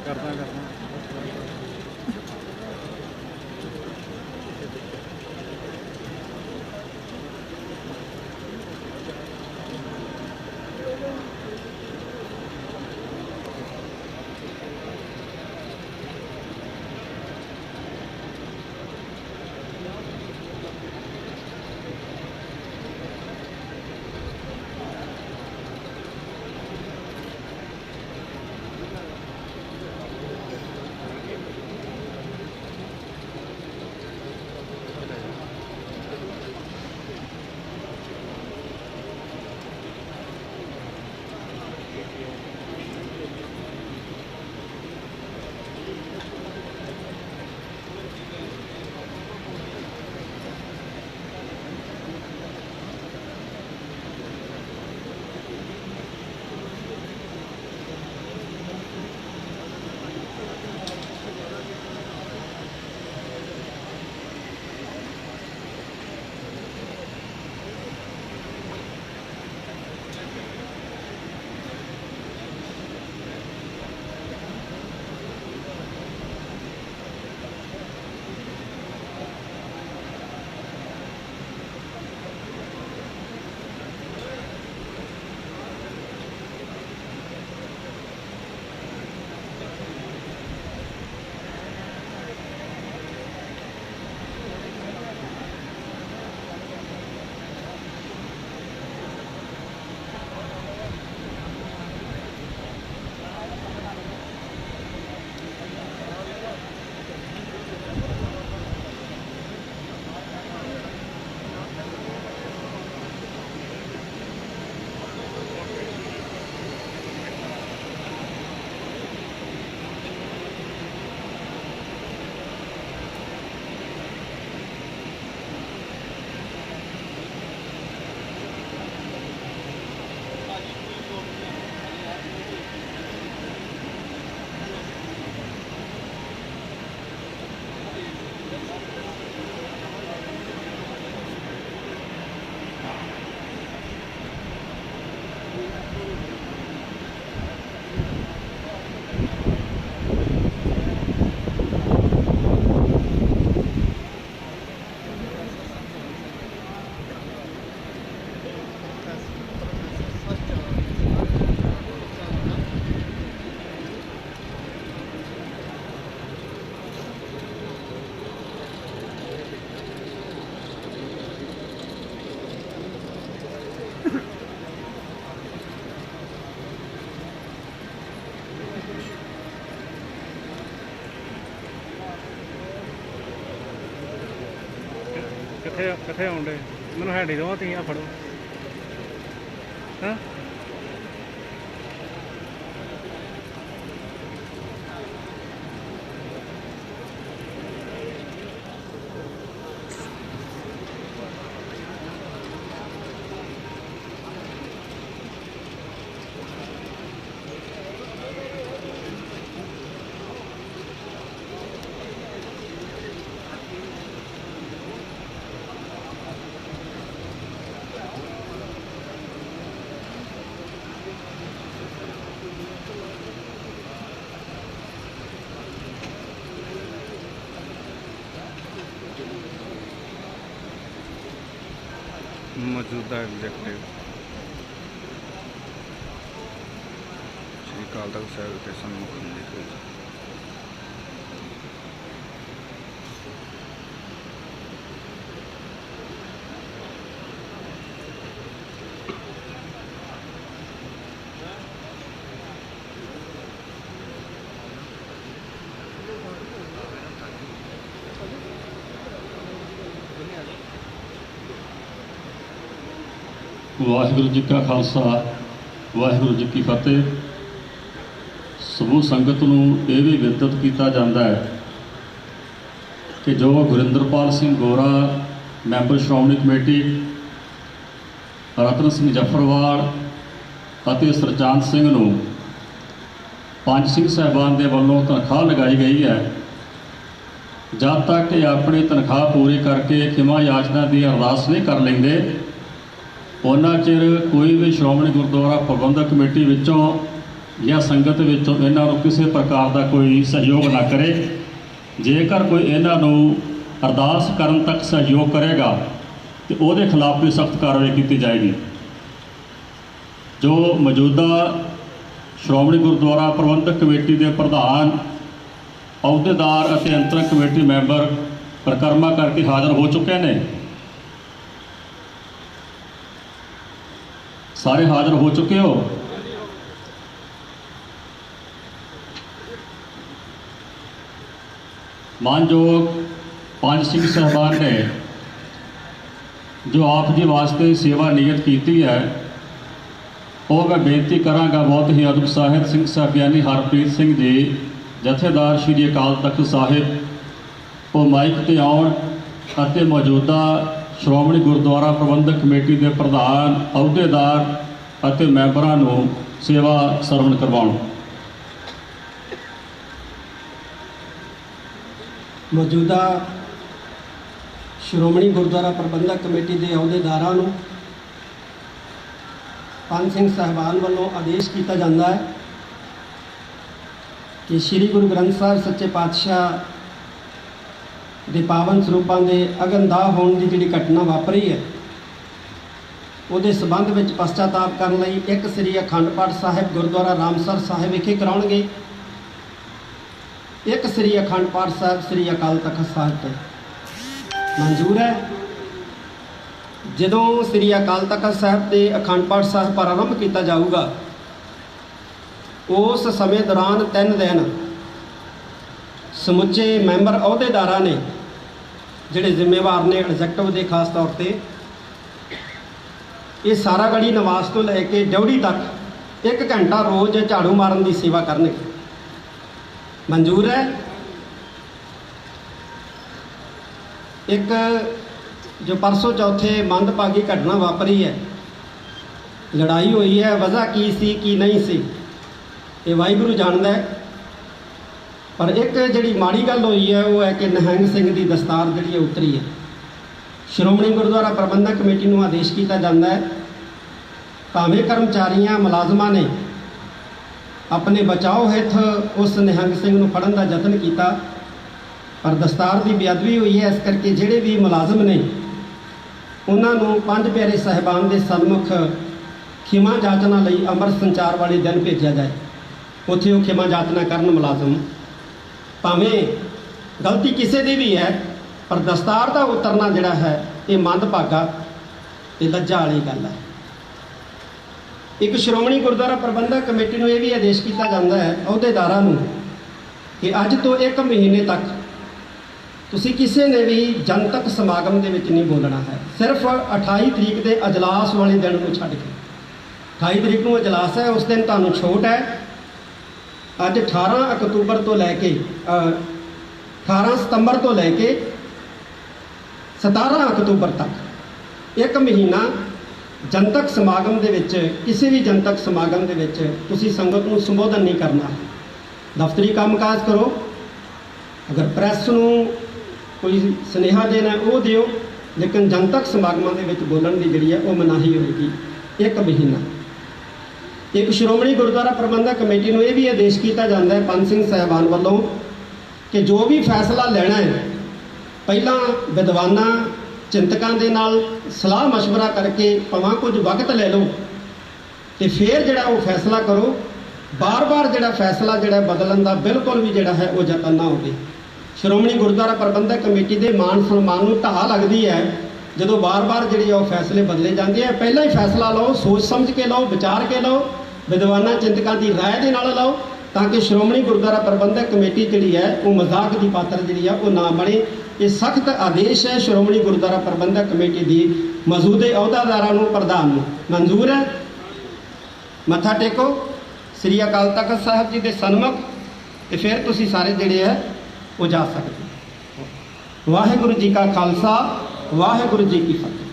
ਕਰਦਾ ਕਿੱਥੇ ਆਉਂਦੇ ਮੈਨੂੰ ਹੈਂਡੀ ਦਵਾ ਤੁਸੀਂ ਆ ਫੜੋ ਹਾਂ ਮੌਜੂਦਾ ਐਗਜ਼ੈਕਟਿਵ ਸ਼੍ਰੀ ਅਕਾਲ ਤਖਤ ਸਾਹਿਬ ਦੇ ਸਨਮੁਖ ਮੰਦਿਰ ਵਿੱਚ ਵਾਹਿਗੁਰੂ ਜੀ ਕਾ ਖਾਲਸਾ ਵਾਹਿਗੁਰੂ ਜੀ ਕੀ ਫਤਿਹ। ਸਮੂਹ ਸੰਗਤ ਨੂੰ ਇਹ ਵੀ ਵਿਦਿਤ ਕੀਤਾ ਜਾਂਦਾ ਹੈ ਕਿ ਜੋ ਗੁਰਿੰਦਰਪਾਲ ਸਿੰਘ ਗੋਰਾ ਮੈਂਬਰ ਸ਼੍ਰੋਮਣੀ ਕਮੇਟੀ, ਰਤਨ ਸਿੰਘ ਜਫਰਵਾਲ ਅਤੇ ਸਰਚੰਦ ਸਿੰਘ ਨੂੰ ਪੰਜ ਸਿੰਘ ਸਾਹਿਬਾਨ ਦੇ ਵੱਲੋਂ ਤਨਖਾਹ ਲਗਾਈ ਗਈ ਹੈ। ਜਦ ਤੱਕ ਇਹ ਆਪਣੀ ਤਨਖਾਹ ਪੂਰੀ ਕਰਕੇ ਖਿਮਾ ਯਾਚਨਾ ਦੀ ਅਰਦਾਸ ਨਹੀਂ ਕਰ ਲੈਂਦੇ, ਉਹਨਾਂ ਚਿਰ ਕੋਈ ਵੀ ਸ਼੍ਰੋਮਣੀ ਗੁਰਦੁਆਰਾ ਪ੍ਰਬੰਧਕ ਕਮੇਟੀ ਵਿੱਚੋਂ ਜਾਂ ਸੰਗਤ ਵਿੱਚੋਂ ਇਹਨਾਂ ਨੂੰ ਕਿਸੇ ਪ੍ਰਕਾਰ ਦਾ ਕੋਈ ਸਹਿਯੋਗ ਨਾ ਕਰੇ। ਜੇਕਰ ਕੋਈ ਇਹਨਾਂ ਨੂੰ ਅਰਦਾਸ ਕਰਨ ਤੱਕ ਸਹਿਯੋਗ ਕਰੇਗਾ ਤੇ ਉਹਦੇ ਖਿਲਾਫ ਵੀ ਸਖਤ ਕਾਰਵਾਈ ਕੀਤੀ ਜਾਏਗੀ। ਜੋ ਮੌਜੂਦਾ ਸ਼੍ਰੋਮਣੀ ਗੁਰਦੁਆਰਾ ਪ੍ਰਬੰਧਕ ਕਮੇਟੀ ਦੇ ਪ੍ਰਧਾਨ, ਅਹੁਦੇਦਾਰ ਅਤੇ ਅੰਤਰਕ ਕਮੇਟੀ ਮੈਂਬਰ ਪਰਿਕਰਮਾ ਕਰਕੇ ਹਾਜ਼ਰ ਹੋ ਚੁੱਕੇ ਨੇ, ਸਾਰੇ ਹਾਜ਼ਰ ਹੋ ਚੁੱਕੇ ਹੋ। ਮਾਨਯੋਗ ਪੰਜ ਸਿੰਘ ਸਾਹਿਬਾਨ ਨੇ ਜੋ ਆਪ ਜੀ ਵਾਸਤੇ ਸੇਵਾ ਨਿਯਤ ਕੀਤੀ ਹੈ, ਉਹ ਮੈਂ ਬੇਨਤੀ ਕਰਾਂਗਾ ਬਹੁਤ ਹੀ ਅਦਬ ਸਾਹਿਬ ਸਿੰਘ ਸਾਹਿਬਾਨੀ ਹਰਪ੍ਰੀਤ ਸਿੰਘ ਜੀ ਜਥੇਦਾਰ ਸ਼੍ਰੀ ਅਕਾਲ ਤਖਤ ਸਾਹਿਬ, ਉਹ ਮਾਈਕ ਤੇ ਆਉਣ ਅਤੇ ਮੌਜੂਦਾ ਸ਼੍ਰੋਮਣੀ ਗੁਰਦੁਆਰਾ ਪ੍ਰਬੰਧਕ ਕਮੇਟੀ ਦੇ ਪ੍ਰਧਾਨ, ਅਹੁਦੇਦਾਰ ਅਤੇ ਮੈਂਬਰਾਂ ਨੂੰ ਸੇਵਾ ਸਰਵਣ ਕਰਵਾਉਣ। ਮੌਜੂਦਾ ਸ਼੍ਰੋਮਣੀ ਗੁਰਦੁਆਰਾ ਪ੍ਰਬੰਧਕ ਕਮੇਟੀ ਦੇ ਅਹੁਦੇਦਾਰਾਂ ਨੂੰ ਪੰਜ ਸਿੰਘ ਸਾਹਿਬਾਨ ਵੱਲੋਂ ਆਦੇਸ਼ ਕੀਤਾ ਜਾਂਦਾ ਹੈ ਕਿ ਸ੍ਰੀ ਗੁਰੂ ਗ੍ਰੰਥ ਸਾਹਿਬ ਸੱਚੇ ਪਾਤਸ਼ਾਹ ਦੇ ਪਾਵਨ ਸਰੂਪਾਂ ਦੇ ਅਗਨਦਾਹ ਹੋਣ ਦੀ ਜਿਹੜੀ ਘਟਨਾ ਵਾਪਰੀ ਹੈ, ਉਹਦੇ ਸਬੰਧ ਵਿੱਚ ਪਛਤਾਤਾਪ ਕਰਨ ਲਈ ਇੱਕ ਸ੍ਰੀ ਅਖੰਡ ਪਾਠ ਸਾਹਿਬ ਗੁਰਦੁਆਰਾ ਰਾਮਸਰ ਸਾਹਿਬ ਵਿਖੇ ਕਰਾਉਣਗੇ, ਇੱਕ ਸ੍ਰੀ ਅਖੰਡ ਪਾਠ ਸਾਹਿਬ ਸ੍ਰੀ ਅਕਾਲ ਤਖਤ ਸਾਹਿਬ ਤੇ ਮਨਜ਼ੂਰ ਹੈ। ਜਦੋਂ ਸ੍ਰੀ ਅਕਾਲ ਤਖਤ ਸਾਹਿਬ ਤੇ ਅਖੰਡ ਪਾਠ ਸਾਹਿਬ ਪ੍ਰਾਰੰਭ ਕੀਤਾ ਜਾਊਗਾ, ਉਸ ਸਮੇਂ ਦੌਰਾਨ 3 ਦਿਨ ਸਮੁੱਚੇ ਮੈਂਬਰ ਅਹੁਦੇਦਾਰਾਂ ਨੇ ਜਿਹੜੇ ਜ਼ਿੰਮੇਵਾਰ ਨੇ ਐਗਜ਼ੈਕਟਿਵ ਦੇ ਖਾਸ ਤੌਰ ਤੇ, ਇਹ ਸਾਰਾ ਗੜੀ ਨਿਵਾਸ ਤੋਂ ਲੈ ਕੇ ਡਿਊਟੀ ਤੱਕ 1 ਘੰਟਾ ਰੋਜ਼ ਝਾੜੂ ਮਾਰਨ ਦੀ ਸੇਵਾ ਕਰਨਗੇ। ਮਨਜ਼ੂਰ ਹੈ। ਇੱਕ ਜੋ ਪਰਸੋਂ ਚੌਥੇ ਮੰਦਭਾਗੀ ਘਟਨਾ ਵਾਪਰੀ ਹੈ, ਲੜਾਈ ਹੋਈ ਹੈ, ਵਜ੍ਹਾ ਕੀ ਸੀ ਕੀ ਨਹੀਂ ਸੀ ਇਹ ਵਾਹਿਗੁਰੂ ਜਾਣਦਾ ਹੈ। ਪਰ ਇੱਕ ਜਿਹੜੀ ਮਾੜੀ ਗੱਲ ਹੋਈ ਹੈ ਉਹ ਹੈ ਕਿ ਨਿਹੰਗ ਸਿੰਘ ਦੀ ਦਸਤਾਰ ਜਿਹੜੀ ਹੈ ਉਤਰੀ ਹੈ। ਸ਼੍ਰੋਮਣੀ ਗੁਰਦੁਆਰਾ ਪ੍ਰਬੰਧਕ ਕਮੇਟੀ ਨੂੰ ਆਦੇਸ਼ ਕੀਤਾ ਜਾਂਦਾ ਹੈ, ਭਾਵੇਂ ਕਰਮਚਾਰੀਆਂ ਮੁਲਾਜ਼ਮਾਂ ਨੇ ਆਪਣੇ ਬਚਾਓ ਹਿੱਤ ਉਸ ਨਿਹੰਗ ਸਿੰਘ ਨੂੰ ਫੜਨ ਦਾ ਯਤਨ ਕੀਤਾ, ਪਰ ਦਸਤਾਰ ਦੀ ਬੇਅਦਬੀ ਹੋਈ ਹੈ। ਇਸ ਕਰਕੇ ਜਿਹੜੇ ਵੀ ਮੁਲਾਜ਼ਮ ਨੇ ਉਹਨਾਂ ਨੂੰ ਪੰਜ ਪਿਆਰੇ ਸਾਹਿਬਾਨ ਦੇ ਸਨਮੁਖ ਖਿਮਾ ਜਾਚਨਾ ਲਈ ਅੰਮ੍ਰਿਤ ਸੰਚਾਰ ਵਾਲੇ ਦਿਨ ਭੇਜਿਆ ਜਾਏ। ਉੱਥੇ ਉਹ ਖਿਮਾ ਜਾਚਨਾ ਕਰਨ ਮੁਲਾਜ਼ਮ, ਭਾਵੇਂ ਗਲਤੀ ਕਿਸੇ ਦੀ ਵੀ ਹੈ, ਪਰ ਦਸਤਾਰ ਦਾ ਉਤਰਨਾ ਜਿਹੜਾ ਹੈ ਇਹ ਮੰਦਭਾਗਾ ਤੇ ਲੱਜਾ ਵਾਲੀ ਗੱਲ ਹੈ। ਇੱਕ ਸ਼੍ਰੋਮਣੀ ਗੁਰਦੁਆਰਾ ਪ੍ਰਬੰਧਕ ਕਮੇਟੀ ਨੂੰ ਇਹ ਵੀ ਆਦੇਸ਼ ਕੀਤਾ ਜਾਂਦਾ ਹੈ ਅਹੁਦੇਦਾਰਾਂ ਨੂੰ ਕਿ ਅੱਜ ਤੋਂ 1 ਮਹੀਨੇ ਤੱਕ ਤੁਸੀਂ ਕਿਸੇ ਨੇ ਵੀ ਜਨਤਕ ਸਮਾਗਮ ਦੇ ਵਿੱਚ ਨਹੀਂ ਬੋਲਣਾ ਹੈ। ਸਿਰਫ 28 ਤਰੀਕ ਦੇ ਅਜਲਾਸ ਵਾਲੇ ਦਿਨ ਨੂੰ ਛੱਡ ਕੇ, 28 ਤਰੀਕ ਨੂੰ ਅਜਲਾਸ ਹੈ, ਉਸ ਦਿਨ ਤੁਹਾਨੂੰ ਛੋਟ ਹੈ। ਅੱਜ 18 ਅਕਤੂਬਰ ਤੋਂ ਲੈ ਕੇ 18 ਸਤੰਬਰ ਤੋਂ ਲੈ ਕੇ 17 ਅਕਤੂਬਰ ਤੱਕ 1 ਮਹੀਨਾ ਜਨਤਕ ਸਮਾਗਮ ਦੇ ਵਿੱਚ, ਕਿਸੇ ਵੀ ਜਨਤਕ ਸਮਾਗਮ ਦੇ ਵਿੱਚ ਤੁਸੀਂ ਸੰਗਤ ਨੂੰ ਸੰਬੋਧਨ ਨਹੀਂ ਕਰਨਾ। ਦਫ਼ਤਰੀ ਕੰਮਕਾਜ ਕਰੋ, ਅਗਰ ਪ੍ਰੈਸ ਨੂੰ ਕੋਈ ਸੁਨੇਹਾ ਦੇਣਾ ਉਹ ਦਿਓ, ਲੇਕਿਨ ਜਨਤਕ ਸਮਾਗਮਾਂ ਦੇ ਵਿੱਚ ਬੋਲਣ ਦੀ ਜਿਹੜੀ ਹੈ ਉਹ ਮਨਾਹੀ ਹੋਏਗੀ 1 ਮਹੀਨਾ। ਇੱਕ ਸ਼੍ਰੋਮਣੀ ਗੁਰਦੁਆਰਾ ਪ੍ਰਬੰਧਕ ਕਮੇਟੀ ਨੂੰ ਇਹ ਵੀ ਆਦੇਸ਼ ਕੀਤਾ ਜਾਂਦਾ ਹੈ ਪੰਜ ਸਿੰਘ ਸਾਹਿਬਾਨ ਵੱਲੋਂ ਕਿ ਜੋ ਵੀ ਫੈਸਲਾ ਲੈਣਾ ਹੈ ਪਹਿਲਾਂ ਵਿਦਵਾਨਾਂ ਚਿੰਤਕਾਂ ਦੇ ਨਾਲ ਸਲਾਹ ਮਸ਼ਵਰਾ ਕਰਕੇ ਭਾਵੇਂ ਕੁਝ ਵਕਤ ਲੈ ਲਓ ਤੇ ਫਿਰ ਜਿਹੜਾ ਉਹ ਫੈਸਲਾ ਕਰੋ। ਬਾਰ-ਬਾਰ ਜਿਹੜਾ ਫੈਸਲਾ ਜਿਹੜਾ ਬਦਲਣ ਦਾ ਬਿਲਕੁਲ ਵੀ ਜਿਹੜਾ ਹੈ ਉਹ ਯਤਨ ਨਾ ਹੋਵੇ। ਸ਼੍ਰੋਮਣੀ ਗੁਰਦੁਆਰਾ ਪ੍ਰਬੰਧਕ ਕਮੇਟੀ ਦੇ ਮਾਣ ਸਨਮਾਨ ਨੂੰ ਢਾਹ ਲੱਗਦੀ ਹੈ ਜਦੋਂ ਬਾਰ-ਬਾਰ ਜਿਹੜੀ ਉਹ ਫੈਸਲੇ ਬਦਲੇ ਜਾਂਦੇ ਆ। ਪਹਿਲਾਂ ਹੀ ਫੈਸਲਾ ਲਓ, ਸੋਚ ਸਮਝ ਕੇ ਲਓ, ਵਿਚਾਰ ਕੇ ਲਓ, ਵਿਦਵਾਨਾਂ ਚਿੰਤਕਾਂ ਦੀ ਰਾਏ ਦੇ ਨਾਲ ਲਓ, ਤਾਂ ਕਿ ਸ਼੍ਰੋਮਣੀ ਗੁਰਦੁਆਰਾ ਪ੍ਰਬੰਧਕ ਕਮੇਟੀ ਜਿਹੜੀ ਹੈ ਉਹ ਮਜ਼ਾਕ ਦੀ ਪਾਤਰ ਜਿਹੜੀ ਆ ਉਹ ਨਾ ਬਣੇ। ਇਹ ਸਖਤ ਆਦੇਸ਼ ਹੈ ਸ਼੍ਰੋਮਣੀ ਗੁਰਦੁਆਰਾ ਪ੍ਰਬੰਧਕ ਕਮੇਟੀ ਦੀ ਮੌਜੂਦੇ ਅਹੁਦਾਦਾਰਾਂ ਨੂੰ, ਪ੍ਰਧਾਨ ਨੂੰ। ਮਨਜ਼ੂਰ ਹੈ? ਮੱਥਾ ਟੇਕੋ ਸ੍ਰੀ ਅਕਾਲ ਤਖਤ ਸਾਹਿਬ ਜੀ ਦੇ ਸਨਮੁਖ ਤੇ ਫਿਰ ਤੁਸੀਂ ਸਾਰੇ ਜਿਹੜੇ ਹੈ ਉਹ ਜਾ ਸਕਦੇ। ਵਾਹਿਗੁਰੂ ਜੀ ਕਾ ਖਾਲਸਾ, ਵਾਹਿਗੁਰੂ ਜੀ ਕੀ ਫਤਿਹ।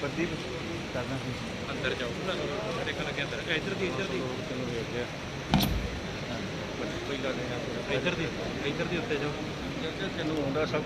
प्रदीप करना अंदर जाओ इधर दी कोई गल नहीं इधर दी उत्ते जाओ तेन आंदा सब